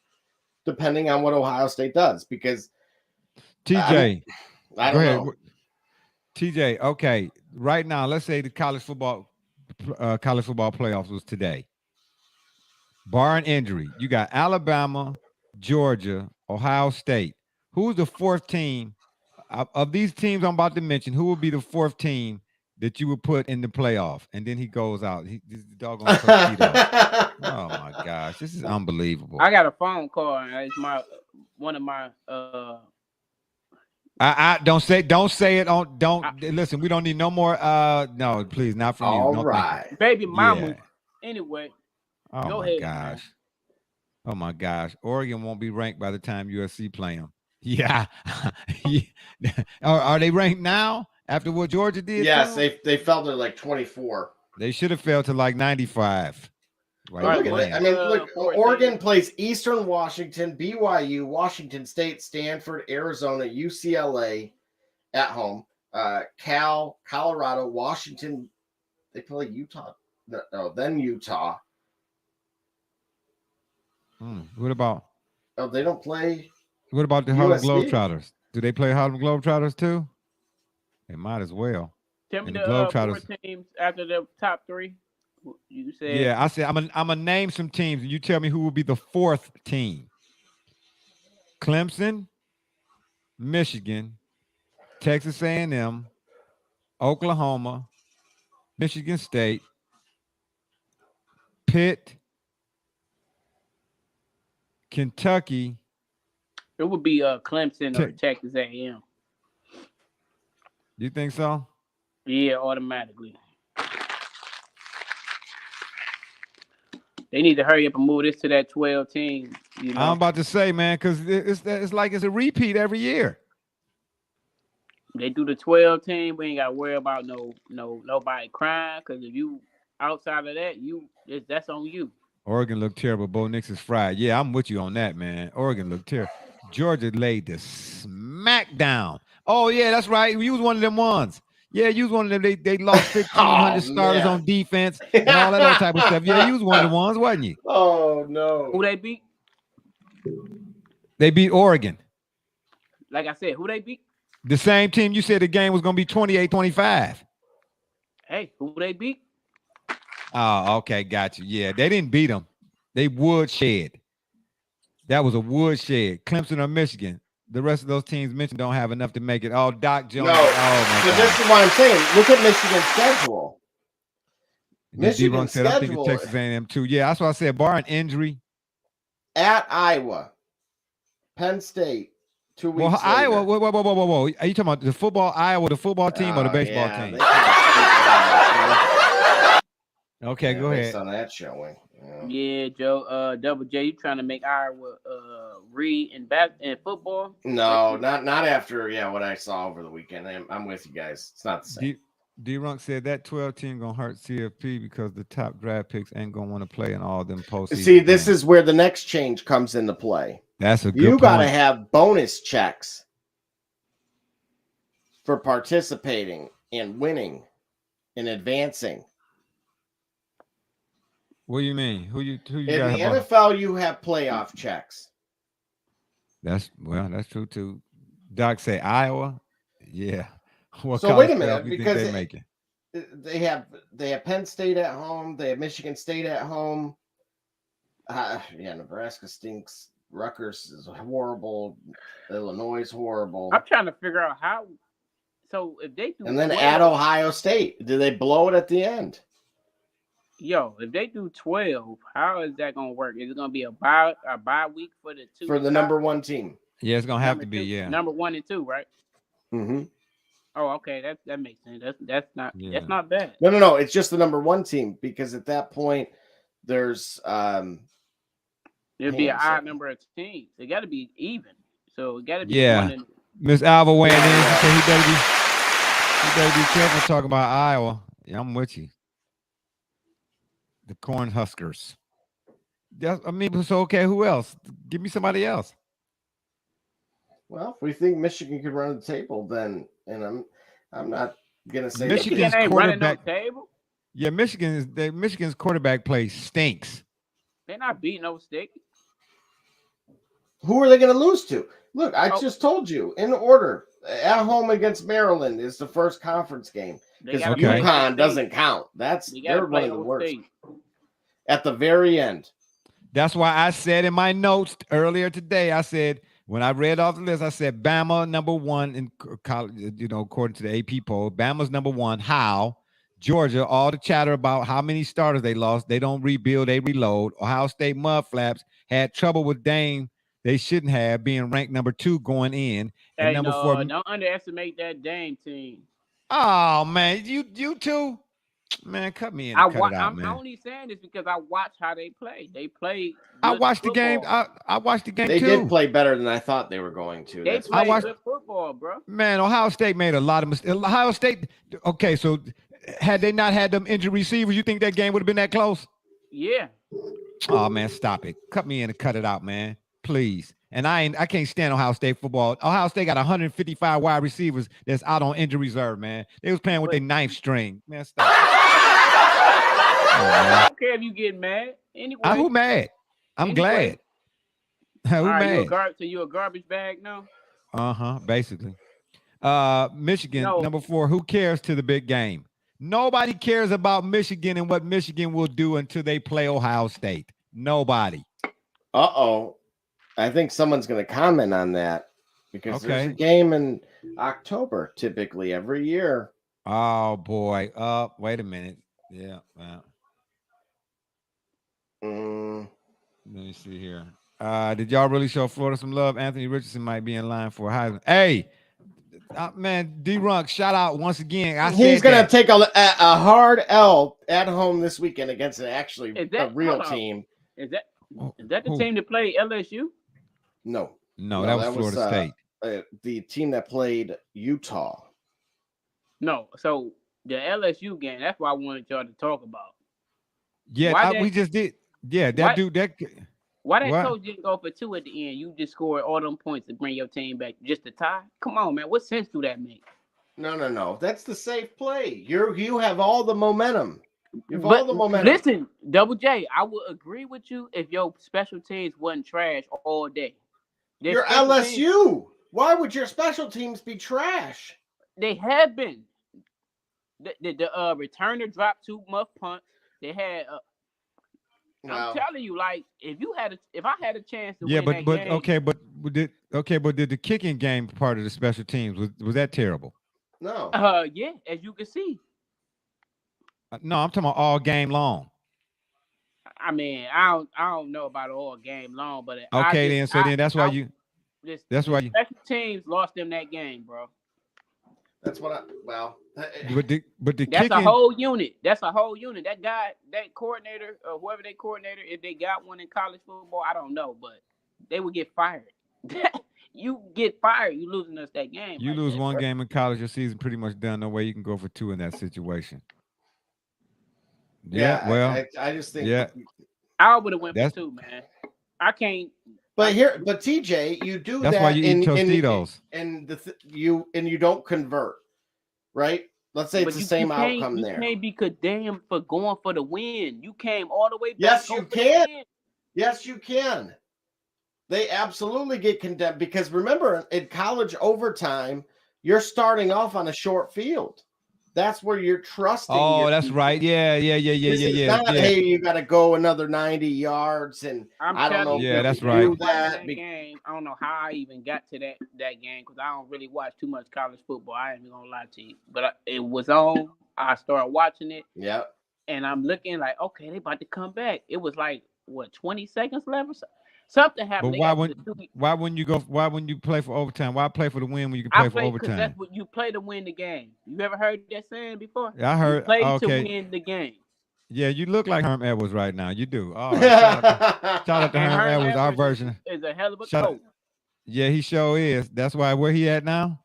depending on what Ohio State does. Because TJ, I don't know. TJ, okay, right now, let's say the college football playoffs was today. Barring injury, you got Alabama, Georgia, Ohio State. Who's the fourth team? Of these teams I'm about to mention, who would be the fourth team that you would put in the playoff? And then he goes out. He's the doggone Tito. Oh my gosh, this is unbelievable. I got a phone call, and it's one of my. I don't say it on. Listen. We don't need no more. No, please, not from you. All right, baby mama. Yeah. Anyway, go ahead. Gosh. Oh my gosh, Oregon won't be ranked by the time USC play them. Yeah. Are they ranked now after what Georgia did? Yes, they fell to like 24. They should have fell to like 95. Right. Look, Oregon plays Eastern Washington, BYU, Washington State, Stanford, Arizona, UCLA at home, Cal, Colorado, Washington. They play Utah. No, then Utah. What about? Oh, they don't play. What about the Harlem Globetrotters? Do they play Harlem Globetrotters too? They might as well. Tell me the Globetrotters 4 teams after the top 3. You said. Yeah, I said I'm gonna name some teams, and you tell me who will be the fourth team. Clemson, Michigan, Texas A&M, Oklahoma, Michigan State, Pitt, Kentucky. It would be Clemson or Texas A&M. You think so? Yeah, automatically. They need to hurry up and move this to that 12 team. You know? I'm about to say, man, because it's like it's a repeat every year. They do the 12 team. We ain't got to worry about nobody crying, because if you outside of that, that's on you. Oregon looked terrible. Bo Nix is fried. Yeah, I'm with you on that, man. Oregon looked terrible. Georgia laid the smack down. Oh, yeah, that's right. You was one of them ones. Yeah, you was one of them. They lost 1,500 starters on defense and all that other type of stuff. Yeah, you was one of the ones, wasn't you? Oh, no. Who they beat? They beat Oregon. Like I said, who they beat? The same team you said the game was going to be 28-25. Hey, who they beat? Oh, okay, got you. Yeah, they didn't beat them. They woodshed. That was a woodshed. Clemson or Michigan. The rest of those teams mentioned don't have enough to make it. Oh, Doc Jones. No, but this is what I'm saying. Look at Michigan's schedule. Michigan's schedule. I'm thinking Texas A&M too. Yeah, that's what I said. Barring injury. At Iowa, Penn State, 2 weeks later. Iowa, whoa. Are you talking about the football, Iowa, the football team or the baseball team? Okay, go ahead. Based on that showing. Yeah, Joe. Double J, you trying to make Iowa read in football? No, not after what I saw over the weekend. I'm with you guys. It's not the same. D-Runk said that 12 team gonna hurt CFP because the top draft picks ain't gonna want to play in all them postseason. See, this is where the next change comes into play. That's a good You got to point. have bonus checks for participating and winning and advancing. What do you mean? Who you In got? the NFL, you have playoff checks. That's true too. Doc say Iowa. Yeah. What So wait a minute, playoff you think because they making? they have Penn State at home. They have Michigan State at home. Nebraska stinks. Rutgers is horrible. Illinois is horrible. I'm trying to figure out how. So if they do, And then at Ohio State, do they blow it at the end? Yo, if they do 12, how is that gonna work? Is it gonna be a bye week for the two? For the number one team. Yeah, it's gonna have to be. Yeah, number 1 and 2, right? Mm-hmm. Oh, okay, that makes sense. That's not bad. No. It's just the number one team, because at that point there's there'll be an odd number of teams. It got to be even. So it got to be. Yeah. Miss Alva weighing in. She said he better be careful talking about Iowa. Yeah, I'm with you. The Corn Huskers. So okay, who else? Give me somebody else. Well, if we think Michigan could run the table, then, and I'm not gonna say Michigan's ain't running no quarterback. table. Yeah, Michigan's quarterback play stinks. They're not beating no stick. Who are they going to lose to? Look, I just told you in order. At home against Maryland is the first conference game, because UConn doesn't count. They're one of the worst. State. At the very end. That's why I said in my notes earlier today, I said, when I read off the list, I said Bama number 1 in college, according to the AP poll. Bama's number 1. How? Georgia, all the chatter about how many starters they lost. They don't rebuild, they reload. Ohio State Mudflaps had trouble with Dame. They shouldn't have, being ranked number 2 going in. And hey, number 4. Don't underestimate that Dame team. Oh, man. You too? Man, cut me in and cut it out, man. I'm only saying this because I watch how they play. They play. I watched the game. I watched the game too. They did play better than I thought they were going to. They play good football, bro. Man, Ohio State made a lot of mistakes. Ohio State, okay, so had they not had them injured receivers, you think that game would have been that close? Yeah. Oh, man, stop it. Cut me in and cut it out, man. Please. And I can't stand Ohio State football. Ohio State got 155 wide receivers that's out on injury reserve, man. They was playing with their 9th string. Man, stop it. I don't care if you get mad. Anyway, who mad? I'm glad. Who mad? So you a garbage bag now? Basically. Michigan, number 4. Who cares to the big game? Nobody cares about Michigan and what Michigan will do until they play Ohio State. Nobody. Uh-oh. I think someone's going to comment on that because there's a game in October typically every year. Oh boy. Wait a minute. Yeah. Wow. Let me see here. Did y'all really show Florida some love? Anthony Richardson might be in line for a Heisman. Hey, man, D-Runk, shout out once again. He's going to take a hard L at home this weekend against a real team. Is that the team that played LSU? No, that was Florida State. The team that played Utah. No, so the LSU game. That's what I wanted y'all to talk about. Yeah, we just did. Yeah, that dude. Why that coach didn't go for 2 at the end? You just scored all them points to bring your team back just to tie. Come on, man. What sense do that make? No. That's the safe play. You have all the momentum. All the momentum. Listen, Double J, I would agree with you if your special teams wasn't trash all day. You're LSU. Why would your special teams be trash? They have been. The returner dropped 2 muff punts. They had. I'm telling you, like if I had a chance to win that game, but did the kicking game part of the special teams was that terrible? No. Yeah, as you can see. No, I'm talking about all game long. I mean, I don't know about all game long, but that's why you special teams lost them that game, bro. That's what but the that's kicking, a whole unit. That's a whole unit. That guy, that coordinator, or whoever they coordinator, if they got one in college football, I don't know, but they would get fired. You get fired, you losing us that game. You lose one game in college, your season pretty much done. No way you can go for 2 in that situation. Yeah, I just think I would have went for 2, man. I can't. But TJ, you do that's that. Why you eat Tostitos. You don't convert, right? Let's say it's the same outcome there. You can't be condemned for going for the win. You came all the way back. Yes, you can. Yes, you can. They absolutely get condemned because remember, in college overtime, you're starting off on a short field. That's where you're trusting. Oh, that's right. Yeah. Hey, you got to go another 90 yards, and I don't know. Yeah, that's right. That game, I don't know how I even got to that game because I don't really watch too much college football. I ain't even gonna lie to you, but it was on. I started watching it. Yeah. And I'm looking like, okay, they about to come back. It was like 20 seconds left or something happened. But why wouldn't you go? Why wouldn't you play for overtime? Why play for the win when you can play for overtime? That's what you play to win the game. You ever heard that saying before? Yeah, I heard. You play to win the game. Yeah, you look like Herm Edwards right now. You do. All right. Shout out to Herm Edwards, our version. Is a hell of a coach. Yeah, he sure is. That's why where he at now?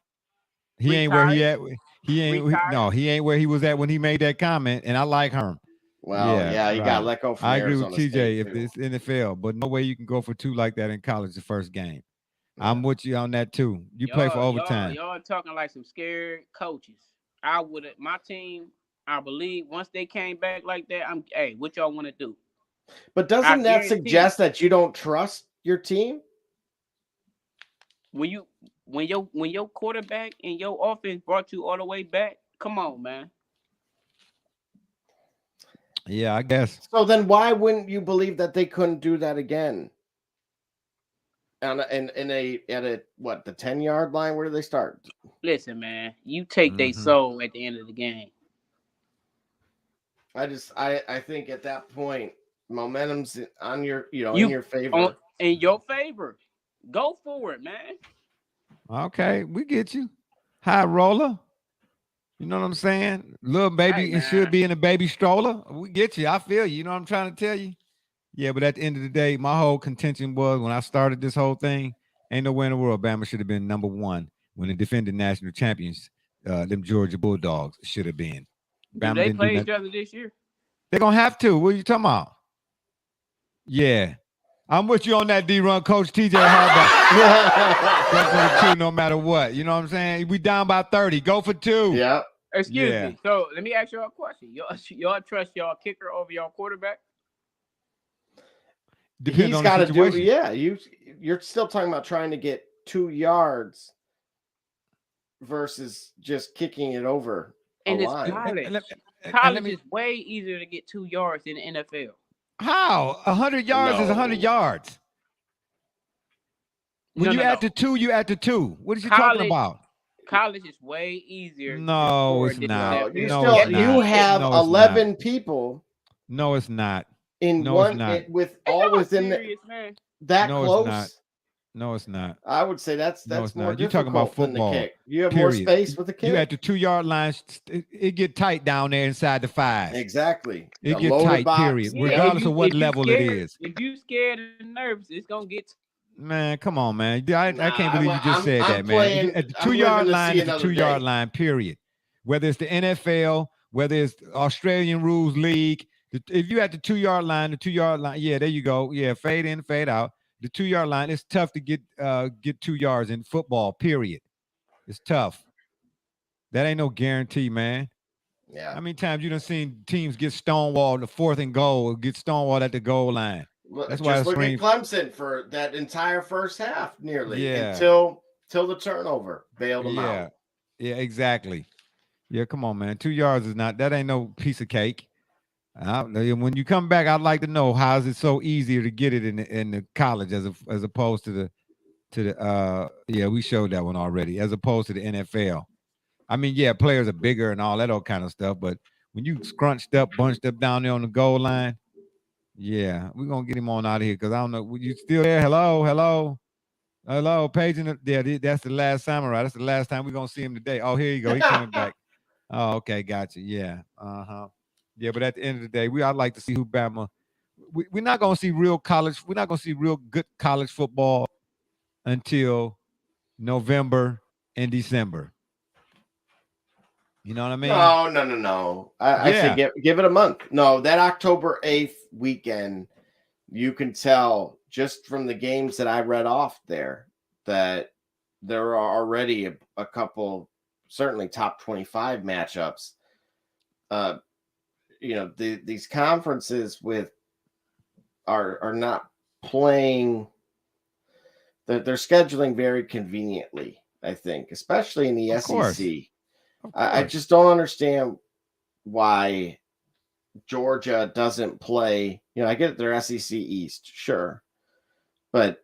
He ain't where he at. He ain't where he was at when he made that comment. And I like Herm. Well, yeah, you got to let go from I agree with Arizona TJ if it's NFL, but no way you can go for 2 like that in college the first game. Yeah. I'm with you on that too. You play for overtime. Y'all talking like some scared coaches. My team, I believe once they came back like that, what y'all want to do? But doesn't that suggest that you don't trust your team? When your quarterback and your offense brought you all the way back, come on, man. Yeah, I guess. So then why wouldn't you believe that they couldn't do that again? At the 10-yard line? Where do they start? Listen, man, you take their soul at the end of the game. I think at that point, momentum's on your, in your favor. In your favor. Go for it, man. Okay, we get you. High roller. You know what I'm saying? Little baby, it should be in a baby stroller. We get you. I feel you. You know what I'm trying to tell you? Yeah, but at the end of the day, my whole contention was when I started this whole thing, ain't nowhere in the world Bama should have been number 1 when they defended national champions. Them Georgia Bulldogs should have been. Bama they play each other this year? They're going to have to. What are you talking about? Yeah. I'm with you on that D-Run, Coach TJ Harbaugh. No matter what. You know what I'm saying? We down by 30. Go for 2. Yeah. Excuse me. So let me ask y'all a question. Y'all trust y'all kicker over y'all quarterback? He's got to do. Yeah. You're still talking about trying to get 2 yards versus just kicking it over a line. College is way easier to get 2 yards in the NFL. How? 100 yards is 100 yards. When you add the two, you add the two. What is you talking about? College is way easier. No, it's not. You no, it's you not. have no, 11 not. people. No, it's not. In no, one it's not. with all within serious, man. that no, close. It's not. No, it's not. I would say that's no, it's more not. You're talking about football. Than the kick. You have period. more space with the kick. You at the 2-yard line, it get tight down there inside the 5. Exactly. It get tight. Box. Period. Regardless of what level scared, it is. If you scared and nervous, it's gonna get. Man, come on, man. I can't believe you just said that, playing, man. At the 2-yard line, it's the 2-yard line, period. Whether it's the NFL, whether it's the Australian Rules League, if you at the 2-yard line, yeah, there you go. Yeah, fade in, fade out. The 2-yard line, it's tough to get 2 yards in football, period. It's tough. That ain't no guarantee, man. Yeah. How many times you done seen teams get stonewalled the 4th and goal, or get stonewalled at the goal line? That's why just look at Clemson for that entire first half, nearly until the turnover bailed them out. Yeah, exactly. Yeah, come on, man. 2 yards is not. That ain't no piece of cake. When you come back, I'd like to know how is it so easier to get it in the college as opposed to the we showed that one already, as opposed to the NFL. I mean, yeah, players are bigger and all that old kind of stuff, but when you bunched up down there on the goal line, yeah, we're gonna get him on out of here because I don't know. You still there? Hello, Paige. That's the last samurai. That's the last time we're gonna see him today. Oh, here you go. He's coming back. Oh, okay, gotcha. Yeah, yeah. But at the end of the day, I'd like to see who Bama. We're not gonna see real college. We're not gonna see real good college football until November and December. You know what I mean? No. I say give it a month. No, that October 8th weekend, you can tell just from the games that I read off there that there are already a couple, certainly top 25 matchups. These conferences are not playing. They're scheduling very conveniently, I think, especially in the SEC. I just don't understand why Georgia doesn't play. I get their SEC East, sure, but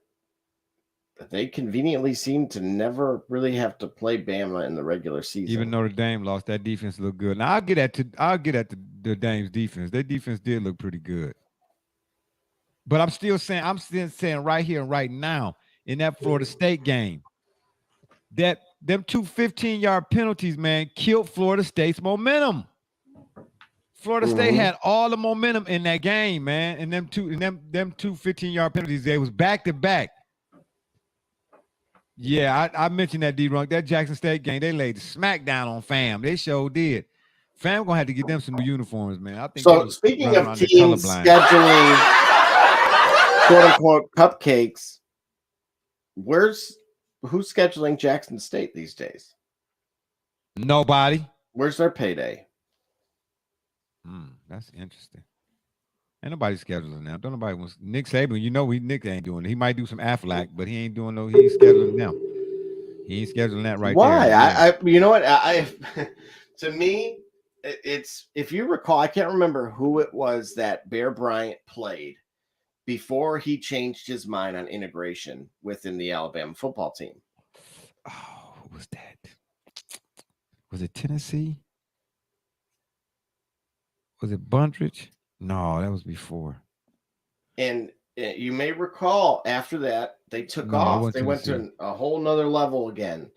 they conveniently seem to never really have to play Bama in the regular season. Even Notre Dame lost, that defense looked good. Now I'll get at the Dame's defense. Their defense did look pretty good, but I'm still saying right here and right now in that Florida State game that them 2 15-yard penalties, man, killed Florida State's momentum. Florida State had all the momentum in that game, man, and them two 15-yard penalties, they was back to back. Yeah, I mentioned that, D-Runk. That Jackson State game, they laid the smack down on Fam. They sure did. Fam gonna have to get them some new uniforms, man. I think so. Speaking of teams scheduling "quote unquote" cupcakes, who's scheduling Jackson State these days? Nobody. Where's their payday? That's interesting. Ain't nobody scheduling now. Don't nobody wants Nick Saban. Nick ain't doing it. He might do some Aflac, but he ain't doing he ain't scheduling them. He ain't scheduling that right Why? there. Why? You know what? To me, it's, if you recall, I can't remember who it was that Bear Bryant played before he changed his mind on integration within the Alabama football team. Oh, who was that? Was it Tennessee? Was it Bundridge? No, that was before. And you may recall after that, they took off. They went to a whole nother level again,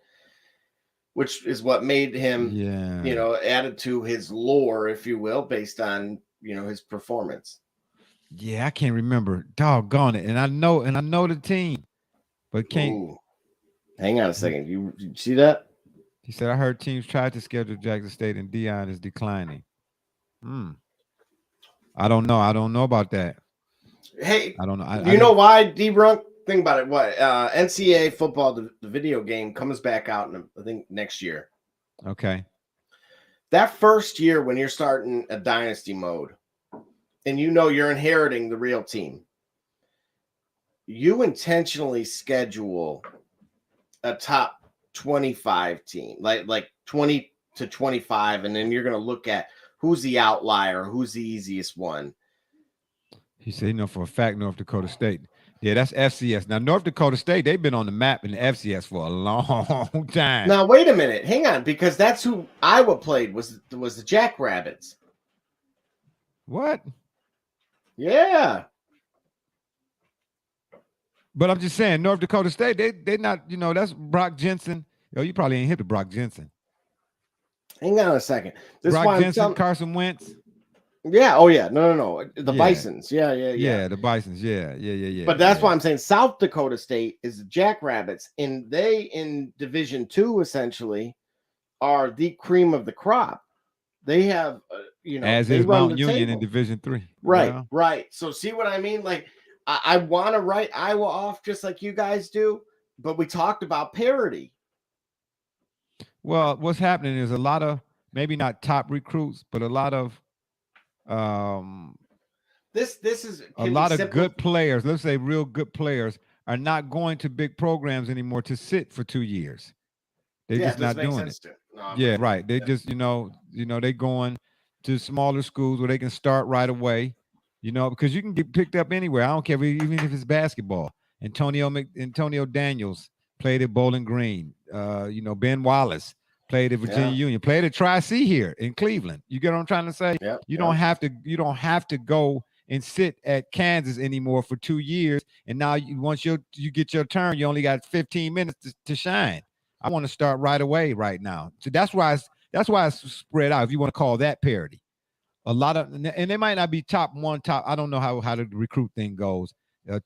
which is what made him, added to his lore, if you will, based on, his performance. Yeah, I can't remember. Doggone it. And I know the team, but can't. Ooh. Hang on a second. You see that? He said, I heard teams tried to schedule Jackson State and Dion is declining. I don't know. I don't know about that. Hey, I don't know. You know why, D-Brunk? Think about it. What NCAA football, the video game, comes back out I think next year. Okay. That first year when you're starting a dynasty mode and you're inheriting the real team, you intentionally schedule a top 25 team, like 20 to 25, and then you're going to look at who's the outlier, who's the easiest one. He said, for a fact, North Dakota State. Yeah, that's FCS. Now, North Dakota State, they've been on the map in the FCS for a long time. Now, wait a minute. Hang on, because that's who Iowa played was the Jackrabbits. What? Yeah. But I'm just saying, North Dakota State, they not, that's Brock Jensen. Yo, you probably ain't hit the Brock Jensen. Hang on a second. Brock Jensen, Carson Wentz. Yeah. Oh, yeah. No. The Bisons. Yeah. Yeah, the Bisons. Yeah. But that's why I'm saying South Dakota State is the Jackrabbits, and they in Division II essentially are the cream of the crop. They have, as they is run Mount the Union table. in Division III. Right. So see what I mean? Like, I want to write Iowa off just like you guys do, but we talked about parity. Well, what's happening is a lot of maybe not top recruits, but a lot of this is a lot of good players. Let's say real good players are not going to big programs anymore to sit for 2 years. They're just not doing it. No, right. They just they going to smaller schools where they can start right away. Because you can get picked up anywhere. I don't care even if it's basketball. Antonio Daniels played at Bowling Green. Ben Wallace played at Virginia Union. Played at Tri-C here in Cleveland. You get what I'm trying to say? You don't have to go and sit at Kansas anymore for 2 years. And now once you get your turn, you only got 15 minutes to shine. I want to start right away right now. So that's why it's spread out. If you want to call that parity. A lot of, and they might not be top. I don't know how the recruit thing goes.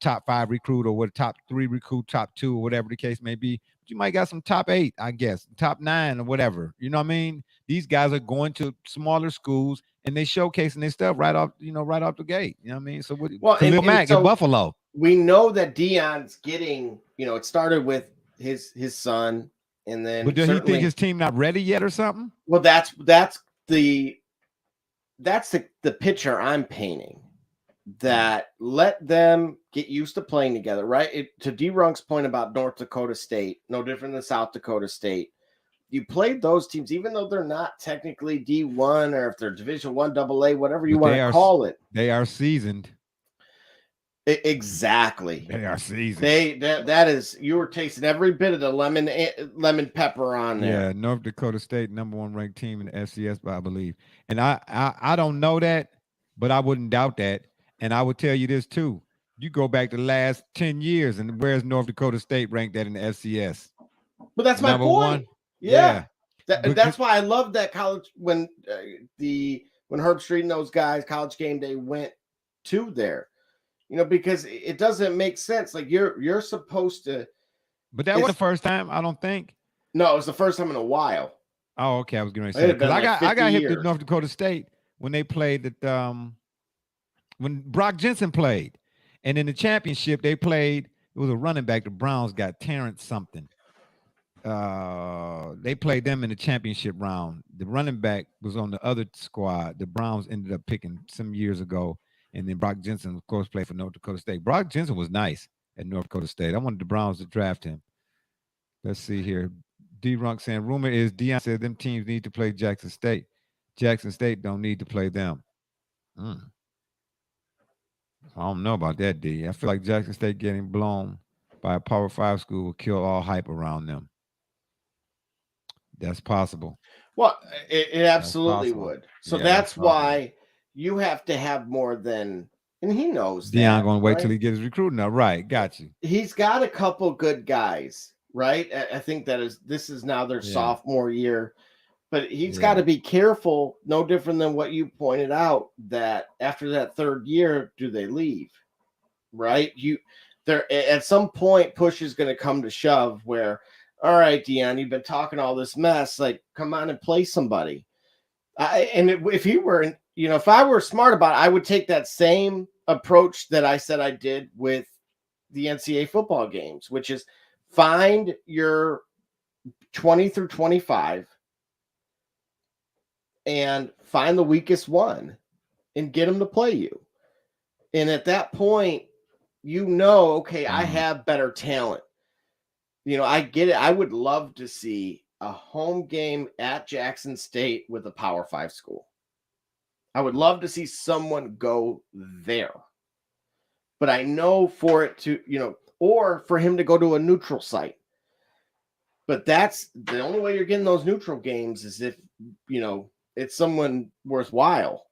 Top 5 recruit or what, top 3 recruit, top 2 or whatever the case may be. But you might got some top 8, I guess, top 9 or whatever. You know what I mean? These guys are going to smaller schools and they showcasing their stuff right off the gate. You know what I mean? So Khalil Mack at Buffalo. We know that Deion's getting, it started with his son, and then. But does he think his team not ready yet or something? Well, that's the picture I'm painting. That let them get used to playing together, right? To D-Runk's point about North Dakota State, no different than South Dakota State. You played those teams, even though they're not technically D1 or if they're Division I, AA, whatever you want to call it. They are seasoned. Exactly. They are seasoned. That is, you were tasting every bit of the lemon pepper on there. Yeah, North Dakota State, #1 ranked team in the FCS, I believe. And I don't know that, but I wouldn't doubt that. And I would tell you this too. You go back the last 10 years, and where's North Dakota State ranked at in the FCS? But that's my point. Yeah. That's why I love that college when Herb Street and those guys, College Game Day, went to there. Because it doesn't make sense. Like you're supposed to. But that was the first time, I don't think. No, it was the first time in a while. Oh, okay. I was going to say because I got hit to North Dakota State when they played at when Brock Jensen played, and in the championship they played. It was a running back. The Browns got Terrence something. They played them in the championship round. The running back was on the other squad. The Browns ended up picking some years ago. And then Brock Jensen, of course, played for North Dakota State. Brock Jensen was nice at North Dakota State. I wanted the Browns to draft him. Let's see here. D-Runk saying, rumor is Deion said them teams need to play Jackson State. Jackson State don't need to play them. I don't know about that, D. I feel like Jackson State getting blown by a Power 5 school will kill all hype around them. That's possible. Well, it absolutely would. So that's why you have to have more than, and he knows that. Deion going to wait till he gets his recruiting up. Right. Got you. He's got a couple good guys, right? I think this is now their sophomore year, but he's got to be careful. No different than what you pointed out, that after that 3rd year, do they leave? Right. There at some point, push is going to come to shove where, all right, Deion, you've been talking all this mess. Like, come on and play somebody. If I were smart about it, I would take that same approach that I said I did with the NCAA football games, which is find your 20 through 25 and find the weakest one and get them to play you. And at that point, okay, I have better talent. I get it. I would love to see a home game at Jackson State with a Power 5 school. I would love to see someone go there. but I know for it to, or for him to go to a neutral site. But that's the only way you're getting those neutral games is if, it's someone worthwhile.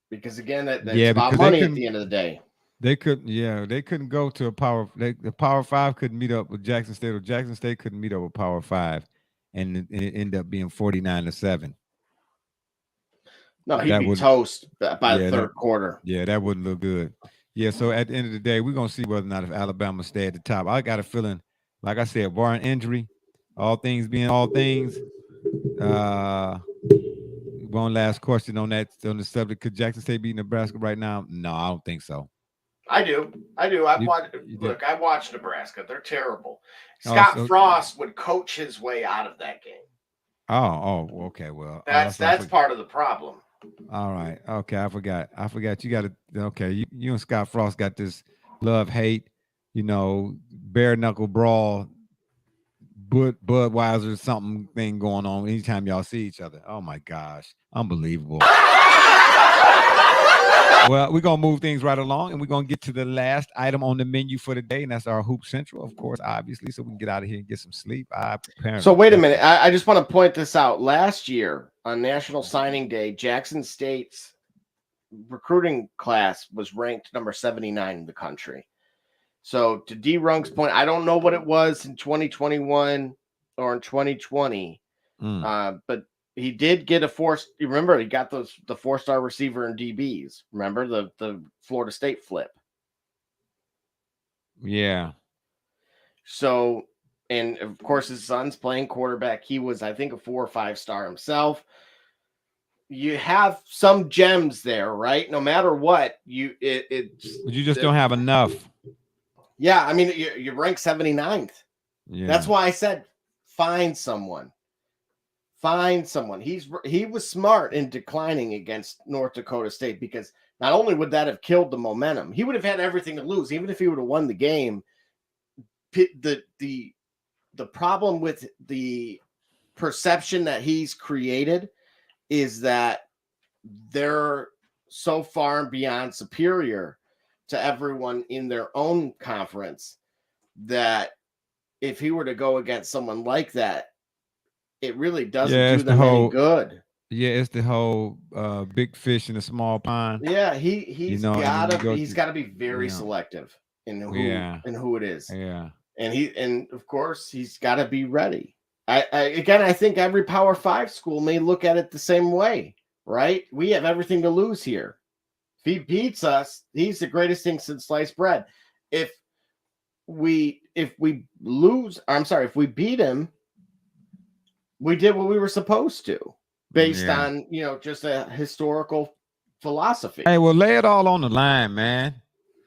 Because again, that's about money at the end of the day. They couldn't go to a power. The Power 5 couldn't meet up with Jackson State, or Jackson State couldn't meet up with Power 5, and it ended up being 49-7. No, he'd be toast by the third quarter. Yeah, that wouldn't look good. Yeah, so at the end of the day, we're gonna see whether or not if Alabama stay at the top. I got a feeling, like I said, barring injury, all things being all things. One last question on the subject: could Jackson State beat Nebraska right now? No, I don't think so. I do. I watched Nebraska. They're terrible. Scott Frost would coach his way out of that game. Oh, okay. Well, that's part of the problem. All right. Okay, I forgot. You got to. Okay, you and Scott Frost got this love-hate, bare knuckle brawl, Budweiser something thing going on anytime y'all see each other. Oh my gosh, unbelievable. Well, we're going to move things right along, and we're going to get to the last item on the menu for the day, and that's our Hoop Central, of course, obviously, so we can get out of here and get some sleep. So wait a minute. I just want to point this out. Last year on National Signing Day, Jackson State's recruiting class was ranked number 79 in the country. So to D. Runk's point, I don't know what it was in 2021 or in 2020, but he did get you remember, he got the 4-star receiver and DBs. Remember the Florida State flip? Yeah. So, and of course, his son's playing quarterback. He was, I think, a 4 or 5-star himself. You have some gems there, right? No matter what, you just don't have enough. Yeah, I mean, you rank 79th. Yeah. That's why I said find someone. Find someone. He was smart in declining against North Dakota State, because not only would that have killed the momentum, he would have had everything to lose. Even if he would have won the game, the problem with the perception that he's created is that they're so far and beyond superior to everyone in their own conference that if he were to go against someone like that, it really doesn't do them any good. Yeah, it's the whole big fish in a small pond. Yeah, he's got to be very selective in who it is. Yeah, and of course he's got to be ready. I think every Power 5 school may look at it the same way, right? We have everything to lose here. If he beats us, he's the greatest thing since sliced bread. If we beat him, we did what we were supposed to, based on, just a historical philosophy. Hey, well, lay it all on the line, man.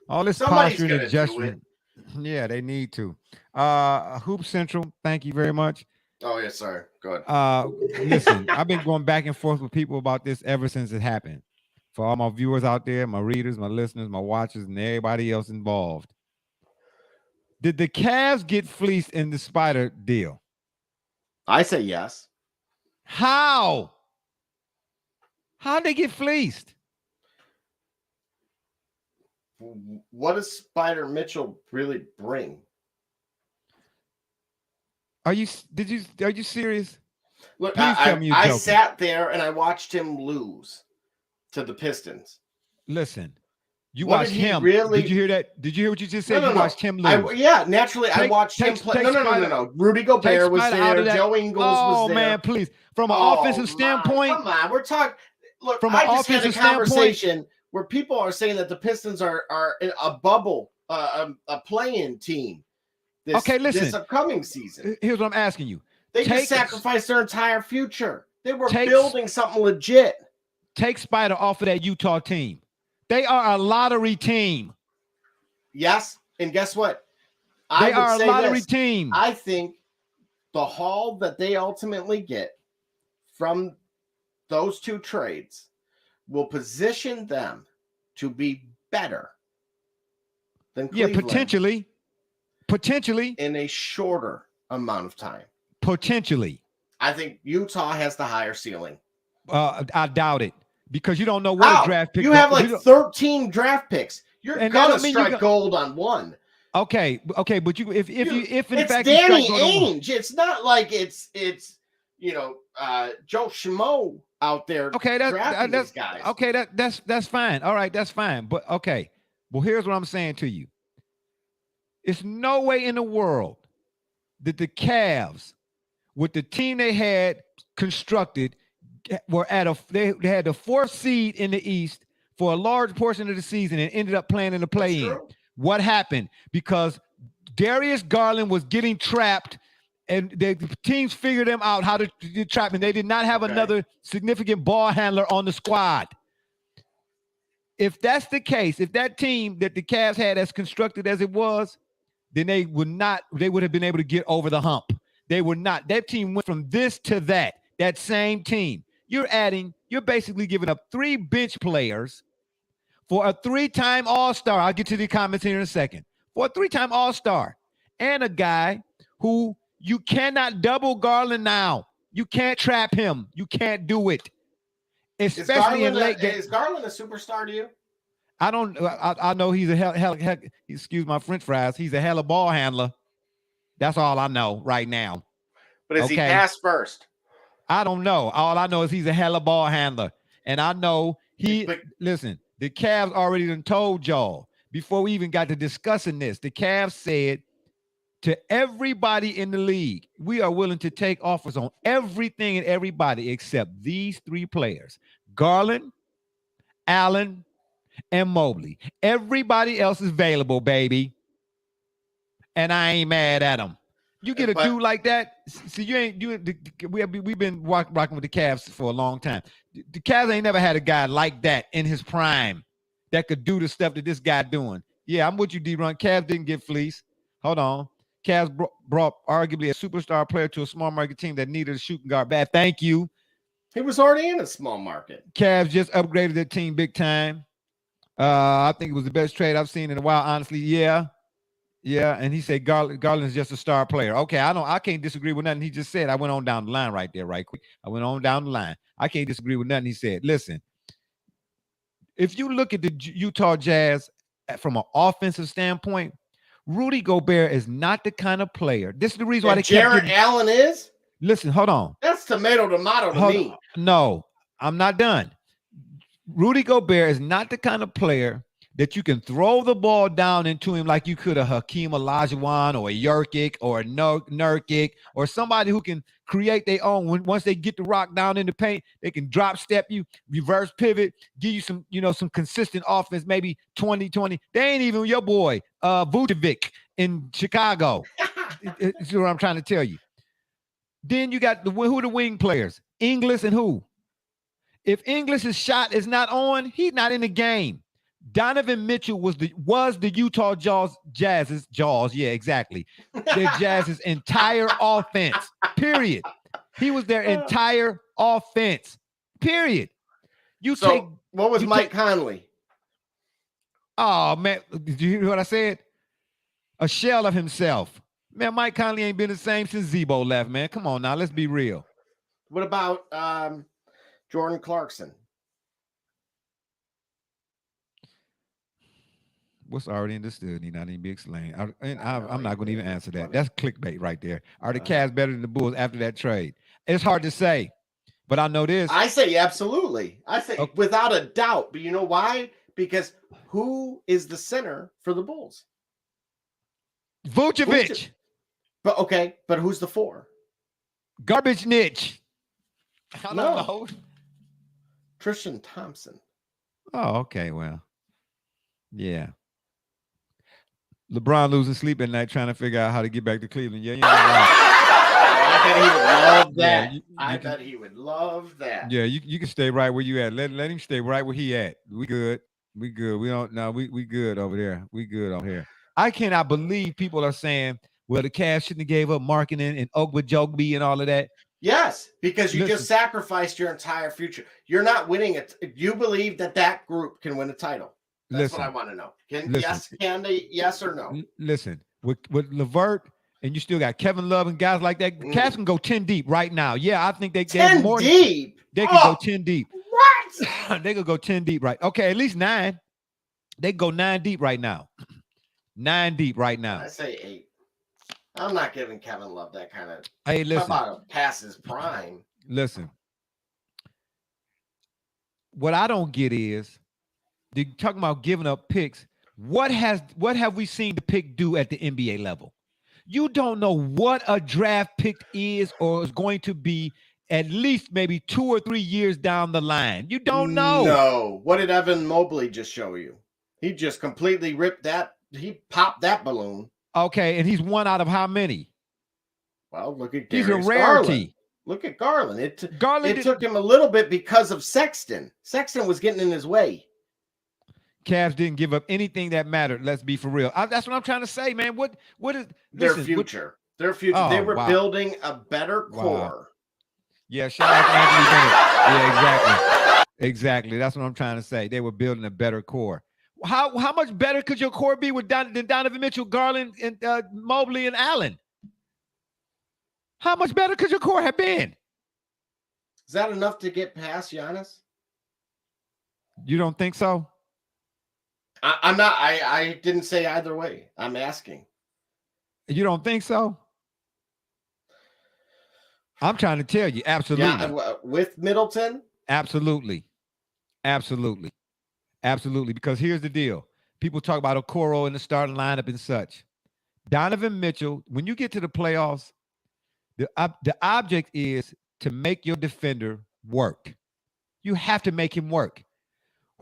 All this posturing and adjustment. Yeah, they need to. Hoop Central, thank you very much. Oh, yes, sir. Go ahead. Listen, I've been going back and forth with people about this ever since it happened. For all my viewers out there, my readers, my listeners, my watchers, and everybody else involved. Did the Cavs get fleeced in the Spider deal? I say yes. How? How'd they get fleeced? What does Spider Mitchell really bring? Are you serious? Look, I sat there and I watched him lose to the Pistons. Listen, you watched him. Really? Did you hear that? Did you hear what you just said? You watched him lose. Naturally, I watched him play. No. Rudy Gobert was there. Joe Ingles was there. Oh, man, please. From an offensive standpoint. Come on. We're talking. Look, I just had a conversation where people are saying that the Pistons are in a bubble, a play-in team. This upcoming season. Here's what I'm asking you. They just sacrificed their entire future. They were building something legit. Take Spider off of that Utah team. They are a lottery team. Yes, and guess what? They are a lottery team. I think the haul that they ultimately get from those two trades will position them to be better than Cleveland. Yeah, potentially in a shorter amount of time. Potentially. I think Utah has the higher ceiling. I doubt it, because you don't know what a draft pick. You have like 13 draft picks. You're gonna strike gold on one. Okay, but if in it's fact Danny Ainge, it's not like it's Joe Schmo out there. Okay, drafting these guys. Okay, that's fine. All right, that's fine. But okay, well, here's what I'm saying to you. It's no way in the world that the Cavs, with the team they had constructed, were they had the 4th seed in the East for a large portion of the season and ended up playing in the play-in. What happened? Because Darius Garland was getting trapped, and the teams figured them out how to trap him. They did not have another significant ball handler on the squad. If that's the case, if that team that the Cavs had as constructed as it was, then they would have been able to get over the hump. They were not. That team went from this to that. That same team. You're basically giving up 3 bench players for a 3-time All-Star. I'll get to the comments here in a second. For a 3-time All-Star and a guy who you cannot double Garland now. You can't trap him. You can't do it. Especially in late games. Is Garland a superstar to you? I don't. I know he's a hell. Excuse my French fries. He's a hell of a ball handler. That's all I know right now. But is he pass first? I don't know. All I know is he's a hell of a ball handler, and I know listen. The Cavs already done told y'all before we even got to discussing this. The Cavs said to everybody in the league, we are willing to take offers on everything and everybody except these 3 players: Garland, Allen, and Mobley. Everybody else is available, baby. And I ain't mad at them. You get a dude like that. See, we've been rocking with the Cavs for a long time. The Cavs ain't never had a guy like that in his prime that could do the stuff that this guy doing. Yeah, I'm with you, D-Run. Cavs didn't get fleeced. Hold on. Cavs brought arguably a superstar player to a small market team that needed a shooting guard bad. Thank you. He was already in a small market. Cavs just upgraded their team big time. I think it was the best trade I've seen in a while, honestly. Yeah. And he said Garland's just a star player. Okay, I can't disagree with nothing he just said. I went on down the line right there, right quick. I went on down the line. I can't disagree with nothing he said. Listen, if you look at the Utah Jazz from an offensive standpoint, Rudy Gobert is not the kind of player. This is the reason why they Jarrett Allen is. Listen, hold on. That's tomato to me. No, I'm not done. Rudy Gobert is not the kind of player that you can throw the ball down into him like you could a Hakeem Olajuwon or a Nurkic or a Nurkic or somebody who can create their own. Once they get the rock down in the paint, they can drop step you, reverse pivot, give you some consistent offense, maybe 20-20. They ain't even your boy, Vucevic in Chicago. That's what I'm trying to tell you. Then you got who the wing players? Inglis and who? If Inglis's shot is not on, he's not in the game. Donovan Mitchell was the Utah Jazz's their Jazz's entire offense. Period. He was their entire offense. Period. What was Mike Conley? Oh man, did you hear what I said? A shell of himself. Man, Mike Conley ain't been the same since Zebo left, man. Come on now, let's be real. What about Jordan Clarkson? What's already understood need not even be explained. I'm not going to even answer that. That's clickbait right there. Are the Cavs better than the Bulls after that trade? It's hard to say, but I know this. I say absolutely. I say without a doubt. But you know why? Because who is the center for the Bulls? Vucevic. But who's the 4? Garbage niche. I don't know. Tristan Thompson. Oh, okay. Well, yeah. LeBron losing sleep at night trying to figure out how to get back to Cleveland. Yeah, I bet he would love that. I bet he would love that. Yeah, you can stay right where you at. Let him stay right where he at. We good. We don't know. We good over there. We good over here. I cannot believe people are saying, well, the Cavs shouldn't have gave up marketing and Ogbajogbi and all of that. Yes, because you just sacrificed your entire future. You're not winning it. You believe that group can win a title. That's what I want to know. Can they yes or no? Listen, with LeVert, and you still got Kevin Love and guys like that, Cavs can go 10 deep right now. Yeah, I think they get more deep. They can go 10 deep. What? They could go 10 deep, right? Okay, at least 9. They go 9 deep right now. 9 deep right now. I say 8. I'm not giving Kevin Love that kind of. Hey, listen. How about past his prime? Listen. What I don't get is, they're talking about giving up picks. What have we seen the pick do at the NBA level? You don't know what a draft pick is or is going to be at least maybe 2 or 3 years down the line. You don't know. No. What did Evan Mobley just show you? He just completely ripped that. He popped that balloon. Okay, and he's one out of how many? Well, look at He's Darius a rarity. Garland. Look at Garland. It Garland took him a little bit because of Sexton. Sexton was getting in his way. Cavs didn't give up anything that mattered. Let's be for real. That's what I'm trying to say, man. What is their future? Their future. Oh, they were building a better core. Wow. Yeah, shout out to Anthony Bennett. Yeah, exactly. That's what I'm trying to say. They were building a better core. How much better could your core be than Donovan Mitchell, Garland, and Mobley and Allen? How much better could your core have been? Is that enough to get past Giannis? You don't think so? I'm not. I didn't say either way. I'm asking. You don't think so? I'm trying to tell you, absolutely. Yeah, with Middleton? Absolutely. Because here's the deal. People talk about Okoro in the starting lineup and such. Donovan Mitchell, when you get to the playoffs, the object is to make your defender work. You have to make him work.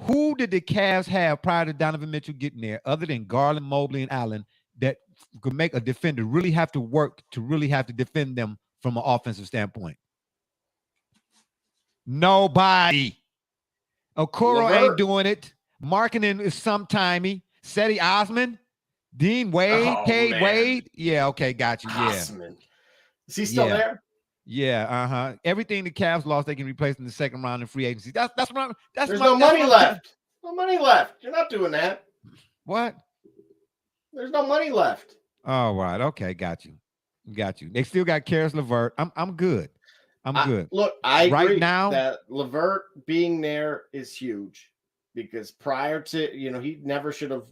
Who did the Cavs have prior to Donovan Mitchell getting there, other than Garland, Mobley, and Allen, that could make a defender really have to work to really have to defend them from an offensive standpoint? Nobody. Okoro ain't doing it. Marketing is sometimey. Seti Osman, Dean Wade, Cade Wade. Yeah, okay, got you. Yeah. Osman. Is he still there? Yeah, Everything the Cavs lost, they can replace in the second round in free agency. There's no money left. No money left. You're not doing that. What? There's no money left. All right. Okay, got you. They still got Karis LeVert. I'm good. I'm good. Look, I agree right now that LeVert being there is huge because prior to, he never should have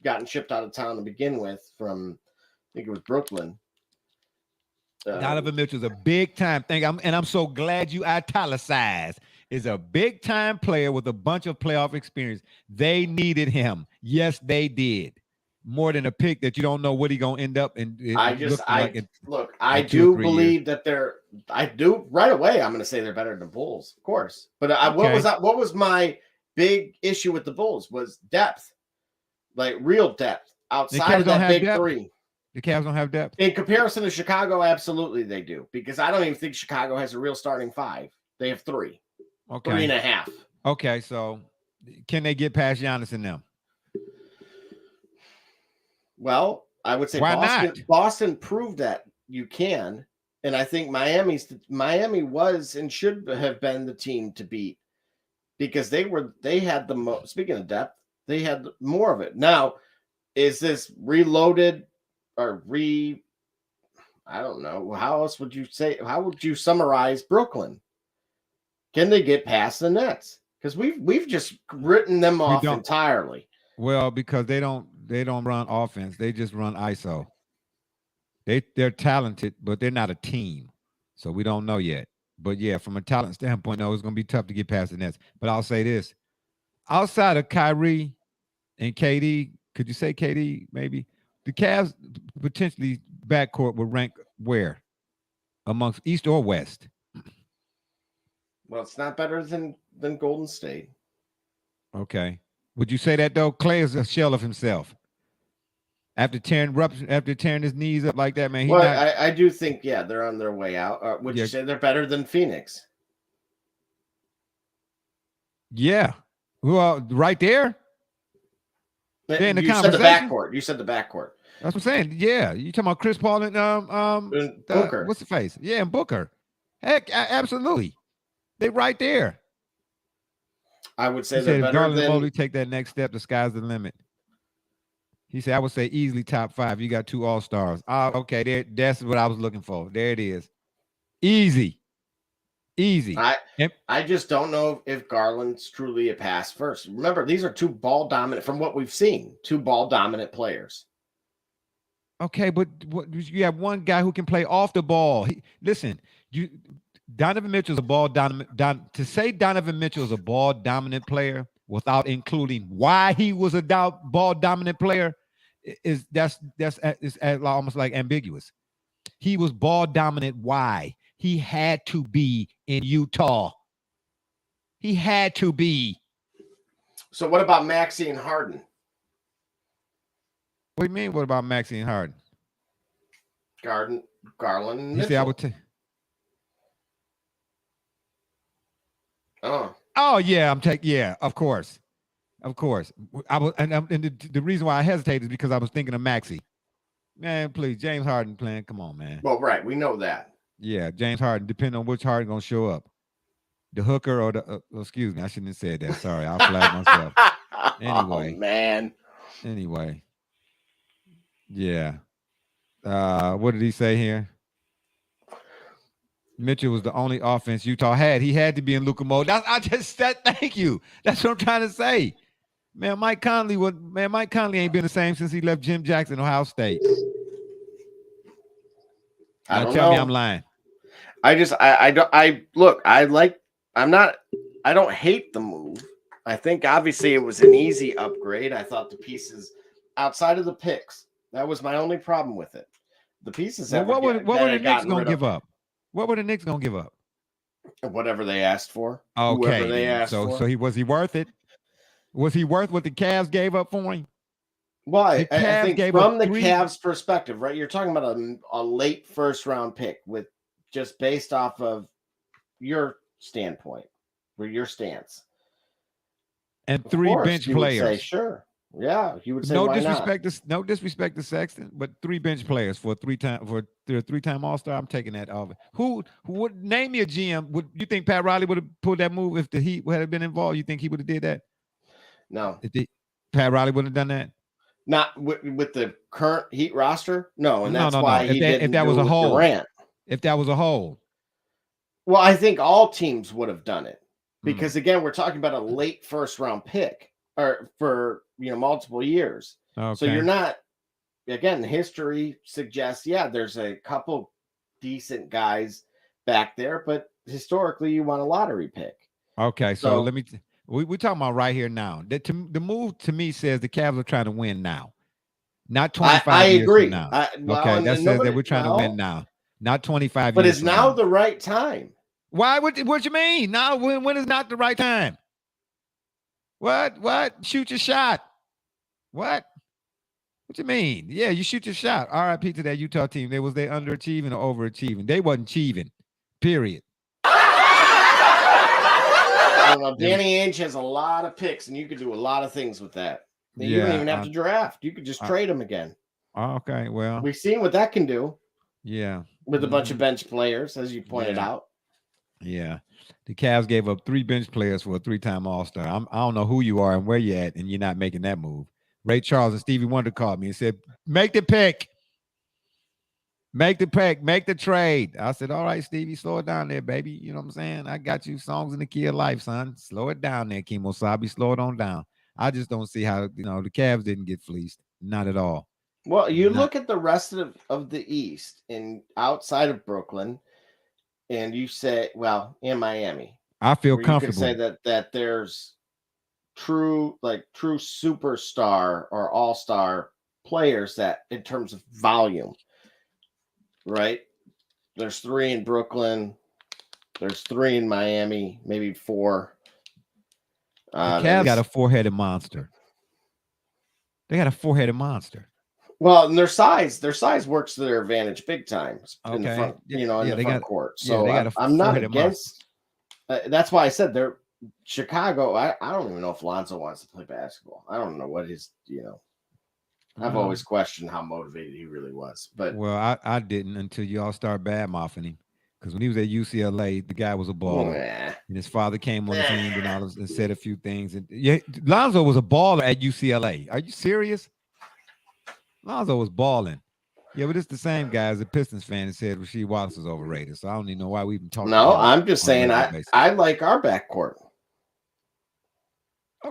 gotten shipped out of town to begin with from, I think it was Brooklyn. Donovan Mitchell's a big time thing. I'm so glad you italicized. Is a big time player with a bunch of playoff experience. They needed him. Yes, they did. More than a pick that you don't know what he's gonna end up. And I do believe that I do right away. I'm gonna say they're better than the Bulls, of course. But what was my big issue with the Bulls was depth, like real depth outside of that big three. The Cavs don't have depth. In comparison to Chicago, absolutely they do. Because I don't even think Chicago has a real starting 5. They have 3. Okay. 3.5. Okay, so can they get past Giannis and them? Well, I would say Boston proved that you can. And I think Miami was and should have been the team to beat. Because they had the most, speaking of depth, they had more of it. Now, is this reloaded? I don't know. How else would you say? How would you summarize Brooklyn? Can they get past the Nets? Because we've just written them off entirely. Well, because they don't run offense. They just run ISO. They're talented, but they're not a team. So we don't know yet. But yeah, from a talent standpoint, no, it's gonna be tough to get past the Nets. But I'll say this. Outside of Kyrie and KD, could you say KD maybe? The Cavs potentially backcourt would rank where? Amongst East or West? Well, it's not better than Golden State. Okay. Would you say that, though? Clay is a shell of himself. After tearing his knees up like that, man. I do think, they're on their way out. Would you say they're better than Phoenix? Yeah. Well, right there. You said the backcourt. You said the backcourt. That's what I'm saying. Yeah, you talking about Chris Paul and Booker? What's the face? Yeah, and Booker. Heck, absolutely. They right there. I would say they're better than Mobley take that next step. The sky's the limit. He said, "I would say easily top 5. You got 2 All-Stars." Okay, that's what I was looking for. There it is. Easy. Easy. I just don't know if Garland's truly a pass first. Remember, these are two ball dominant, from what we've seen, two ball dominant players. Okay, but you have one guy who can play off the ball. Donovan Mitchell's a ball dominant. To say Donovan Mitchell is a ball dominant player without including why he was a ball dominant player is almost like ambiguous. He was ball dominant. Why? He had to be in Utah. He had to be. So what about Maxey and Harden? What do you mean? What about Maxey and Harden? Garland and You see, I would yeah, of course. I was, and the reason why I hesitated is because I was thinking of Maxey. Man, please, James Harden playing. Come on, man. Well, right, we know that. Yeah, James Harden, depending on which Harden gonna show up, the hooker or the excuse me, I shouldn't have said that. Sorry, I'll flag myself. Anyway, oh, man. Anyway, yeah. What did he say here? Mitchell was the only offense Utah had. He had to be in Luka mode. Thank you. That's what I'm trying to say. Man, Mike Conley ain't been the same since he left Jim Jackson, Ohio State. Tell me I'm lying. I don't hate the move. I think obviously it was an easy upgrade. I thought the pieces outside of the picks, that was my only problem with it. The pieces what were the Knicks gonna give up? What were the Knicks gonna give up? Whatever they asked for. Okay. Whoever they asked for. So was he worth it? Was he worth what the Cavs gave up for him? Well, I think from the Cavs' perspective, right? You're talking about a late first round pick with just based off of your standpoint or your stance. And three bench players. Would say, sure. Yeah, he would say no why disrespect not? No disrespect to Sexton, but three bench players for a three-time All-Star. I'm taking that off. Who would name me a GM? Would you think Pat Riley would have pulled that move if the Heat had been involved? You think he would have did that? No. Pat Riley wouldn't have done that? Not with the current Heat roster? No, and that's why he didn't if that was a hole. Durant. If that was a hole. Well, I think all teams would have done it. Because again, we're talking about a late first round pick or for multiple years. Okay. So you're not, again, history suggests, there's a couple decent guys back there, but historically you want a lottery pick. Okay, so let me we're talking about right here now. The move to me says the Cavs are trying to win now. Not 25 years agree. from now. That says that we're trying to win now. Not 25 but years. But is now the right time? Why? What you mean? Now when is not the right time? What? Shoot your shot. What you mean? Yeah, you shoot your shot. RIP to that Utah team. They underachieving or overachieving. They wasn't achieving. Period. I don't know. Danny Ainge has a lot of picks, and you could do a lot of things with that. You don't even have to draft. You could just trade them again. Okay, well. We've seen what that can do. Yeah. With a bunch of bench players, as you pointed out. Yeah. The Cavs gave up 3 bench players for a 3-time All-Star. I don't know who you are and where you're at, and you're not making that move. Ray Charles and Stevie Wonder called me and said, make the pick. Make the pick. Make the trade. I said, all right, Stevie, slow it down there, baby. You know what I'm saying? I got you songs in the key of life, son. Slow it down there, Kemosabe. Slow it on down. I just don't see how, the Cavs didn't get fleeced. Not at all. Well, you look at the rest of the East and outside of Brooklyn, and you say, well, in Miami. I feel comfortable. You can say that there's true superstar or all-star players that in terms of volume, right? There's 3 in Brooklyn. There's 3 in Miami, maybe 4. The Cavs got a 4-headed monster. They got a 4-headed monster. Well, and their size works to their advantage big time in the front, in the front court. So I'm not against. That's why I said they're Chicago. I don't even know if Lonzo wants to play basketball. I don't know what his. I've always questioned how motivated he really was. But I didn't until y'all start bad-mouthing him. Because when he was at UCLA, the guy was a baller. And his father came on the team and said a few things. And Lonzo was a baller at UCLA. Are you serious? Lonzo was balling. Yeah, but it's the same guy as the Pistons fan that said Rasheed Wallace is overrated. So I don't even know why we even talking. No, I'm just saying I like our backcourt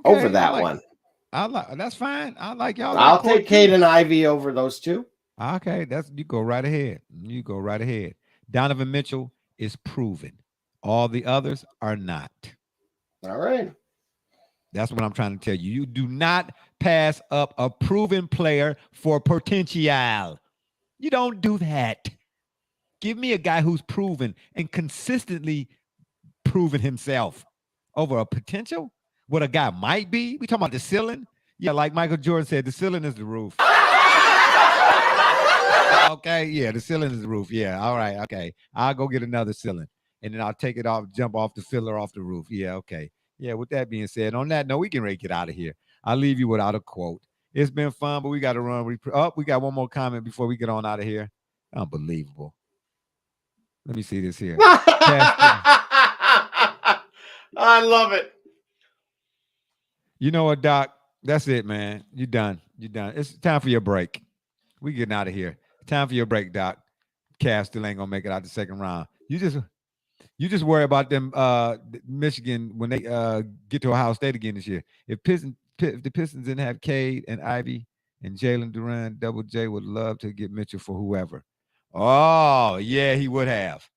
over that one. That's fine. I like y'all. I'll take Cade and Ivy over those two. Okay, you go right ahead. You go right ahead. Donovan Mitchell is proven. All the others are not. All right. That's what I'm trying to tell you. You do not pass up a proven player for potential. You don't do that. Give me a guy who's proven and consistently proven himself over a potential. What a guy might be. We talking about the ceiling? Yeah, like Michael Jordan said, the ceiling is the roof. Okay, yeah, the ceiling is the roof. Yeah, all right, okay. I'll go get another ceiling, and then I'll take it off, jump off the filler off the roof. Yeah, okay. Yeah, with that being said, on that note, we can ready to get out of here. I'll leave you without a quote. It's been fun, but we got to run. We got one more comment before we get on out of here. Unbelievable. Let me see this here. I love it. You know what, Doc? That's it, man. You're done. You're done. It's time for your break. We getting out of here. Time for your break, Doc. Cavs still ain't gonna make it out the second round. You just worry about them Michigan when they get to Ohio State again this year. If the Pistons didn't have Cade and Ivy and Jalen Duran, Double J would love to get Mitchell for whoever. Oh, yeah, he would have.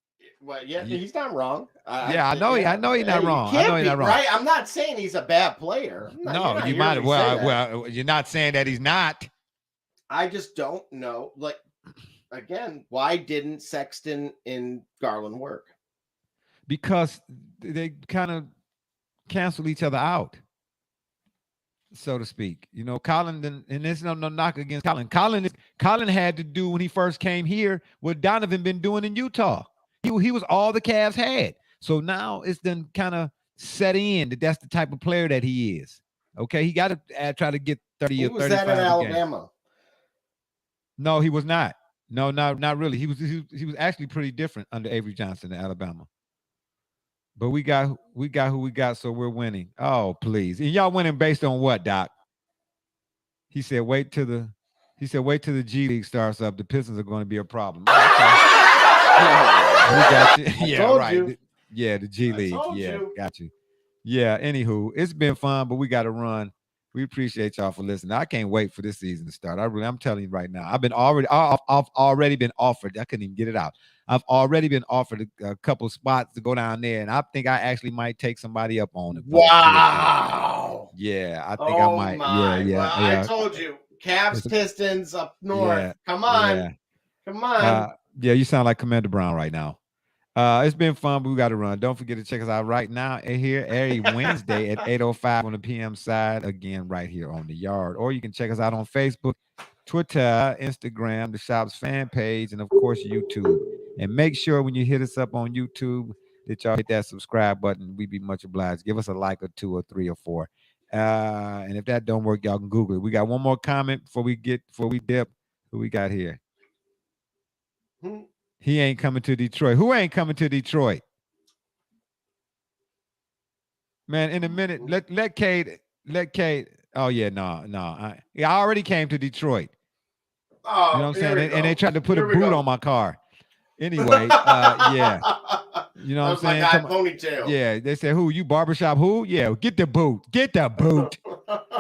Well, yeah, he's not wrong. I know he's not wrong. I know he's not wrong. Right? I'm not saying he's a bad player. No, you might. Well, you're not saying that he's not. I just don't know. Like, again, why didn't Sexton and Garland work? Because they kind of cancel each other out, so to speak. You know, Colin, and there's no knock against Colin. Colin had to do when he first came here what Donovan been doing in Utah. He was all the Cavs had. So now it's then kind of set in that's the type of player that he is. Okay, he got to try to get 30 or 35. He was that in Alabama. No, he was not. No, not really. He was actually pretty different under Avery Johnson in Alabama. But we got who we got, so we're winning. Oh, please. And y'all winning based on what, Doc? He said, wait till the G League starts up. The Pistons are going to be a problem. We got you. Yeah, right. You. Yeah, the G League. Yeah, got you. Yeah, anywho, it's been fun, but we got to run. We appreciate y'all for listening. I can't wait for this season to start. I'm telling you right now. I've already been offered. I couldn't even get it out. I've already been offered a couple spots to go down there, and I think I actually might take somebody up on it. Wow. Yeah, I think I might. Yeah. Well, I told you, Cavs, Pistons up north. Yeah, come on. Yeah, you sound like Commander Brown right now. It's been fun, but we got to run. Don't forget to check us out right now here every Wednesday at 8:05 on the PM side. Again, right here on the Yard. Or you can check us out on Facebook, Twitter, Instagram, the shop's fan page, and of course YouTube. And make sure when you hit us up on YouTube that y'all hit that subscribe button. We'd be much obliged. Give us a like or 2 or 3 or 4. And if that don't work, y'all can Google it. We got one more comment before we dip. Who we got here? He ain't coming to Detroit. Who ain't coming to Detroit? Man, in a minute, let Cade. Oh yeah, no. I already came to Detroit. Oh, you know what I'm saying? And they tried to put a boot on my car. Anyway, yeah. You know what I'm saying? My guy, ponytail. Yeah, they said, who? You barbershop who? Yeah, get the boot. Get the boot.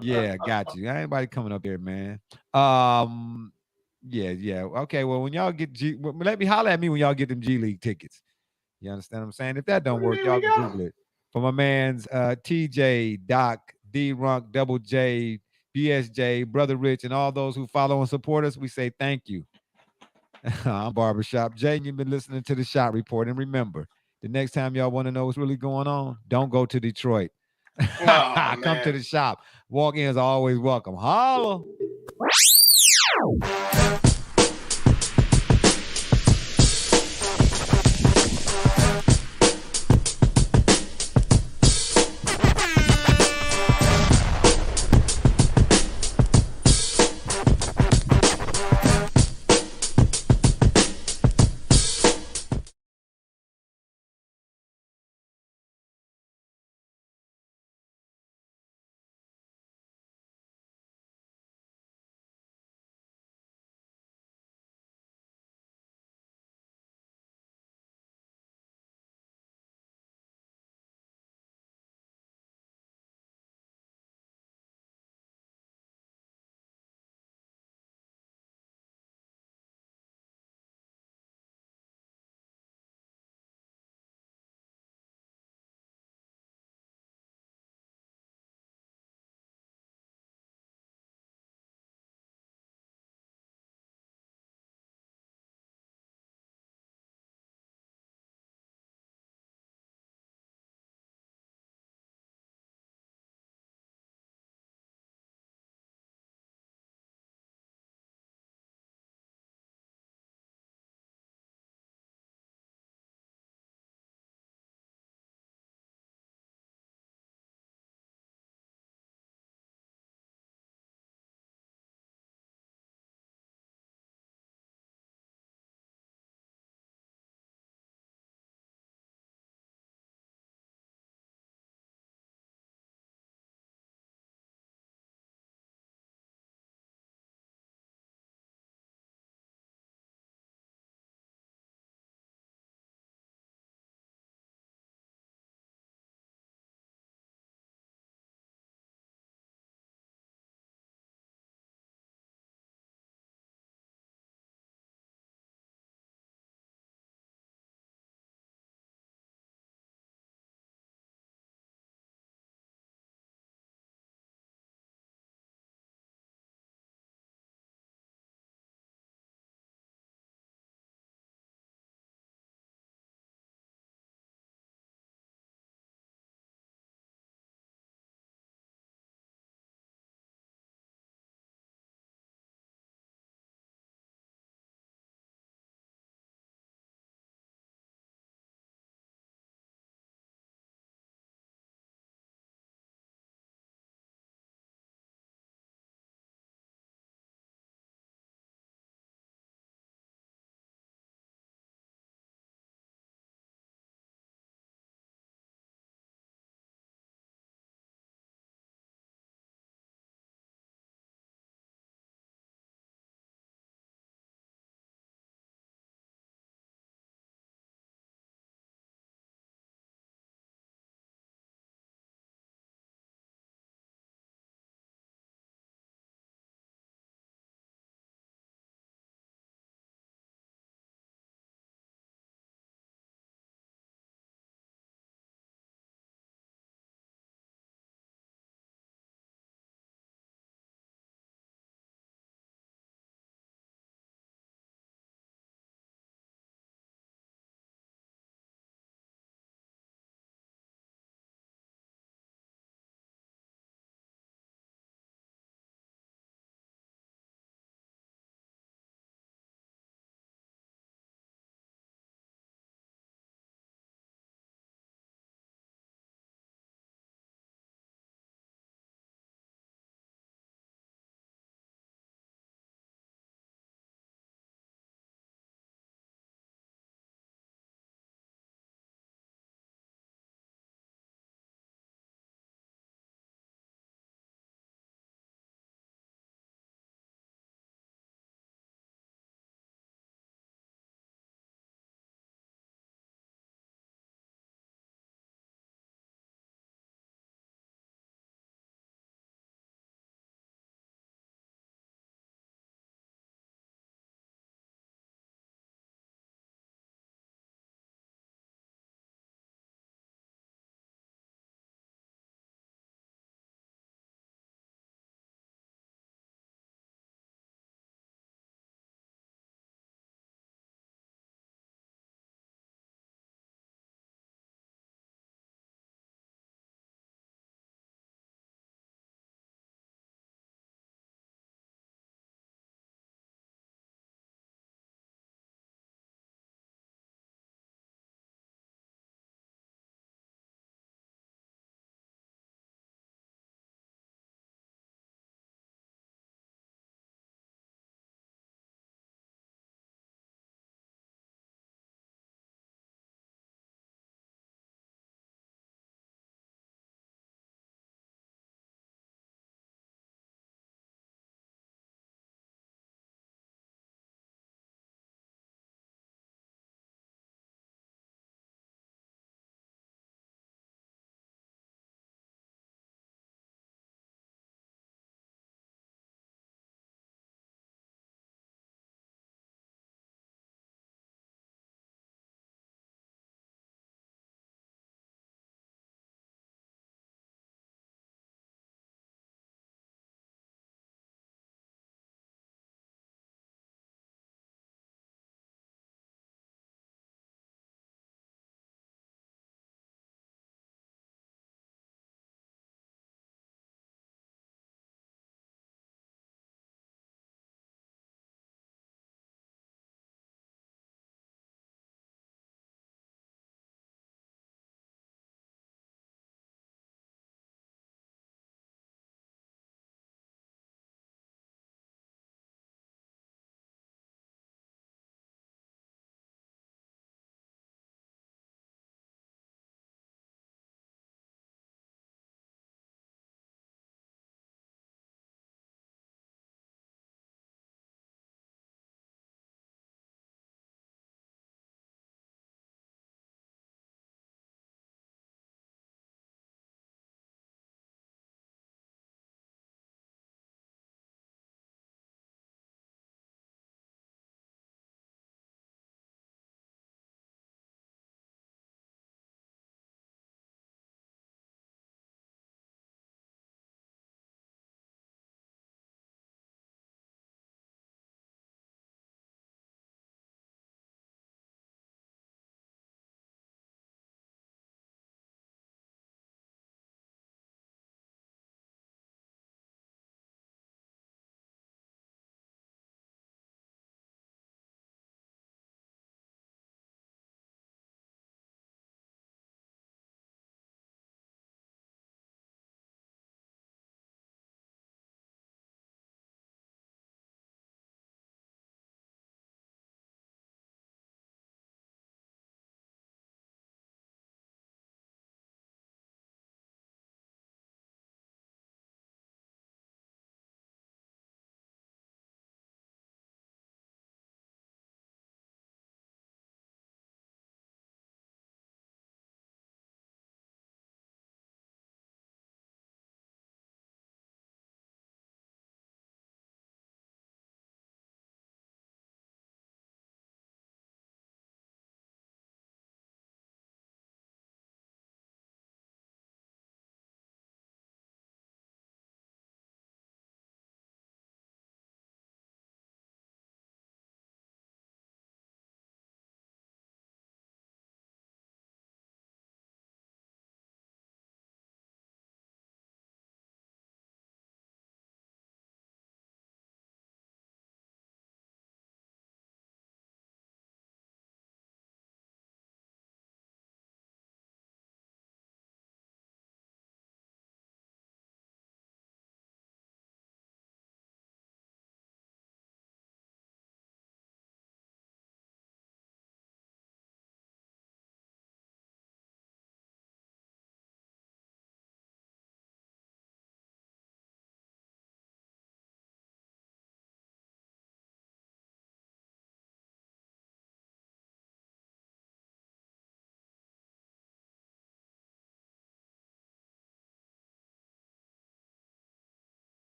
Yeah, got you. Ain't anybody coming up here, man. Yeah. Okay, well, when y'all get let me holler at me when y'all get them G League tickets. You understand what I'm saying? If that don't work, y'all can Google it. For my man's TJ, Doc, D-Runk, Double J, BSJ, Brother Rich, and all those who follow and support us, we say thank you. I'm Barbershop Jay, and you've been listening to the Shot Report. And remember, the next time y'all want to know what's really going on, don't go to Detroit. Come to the shop. Walk-ins are always welcome. Holla!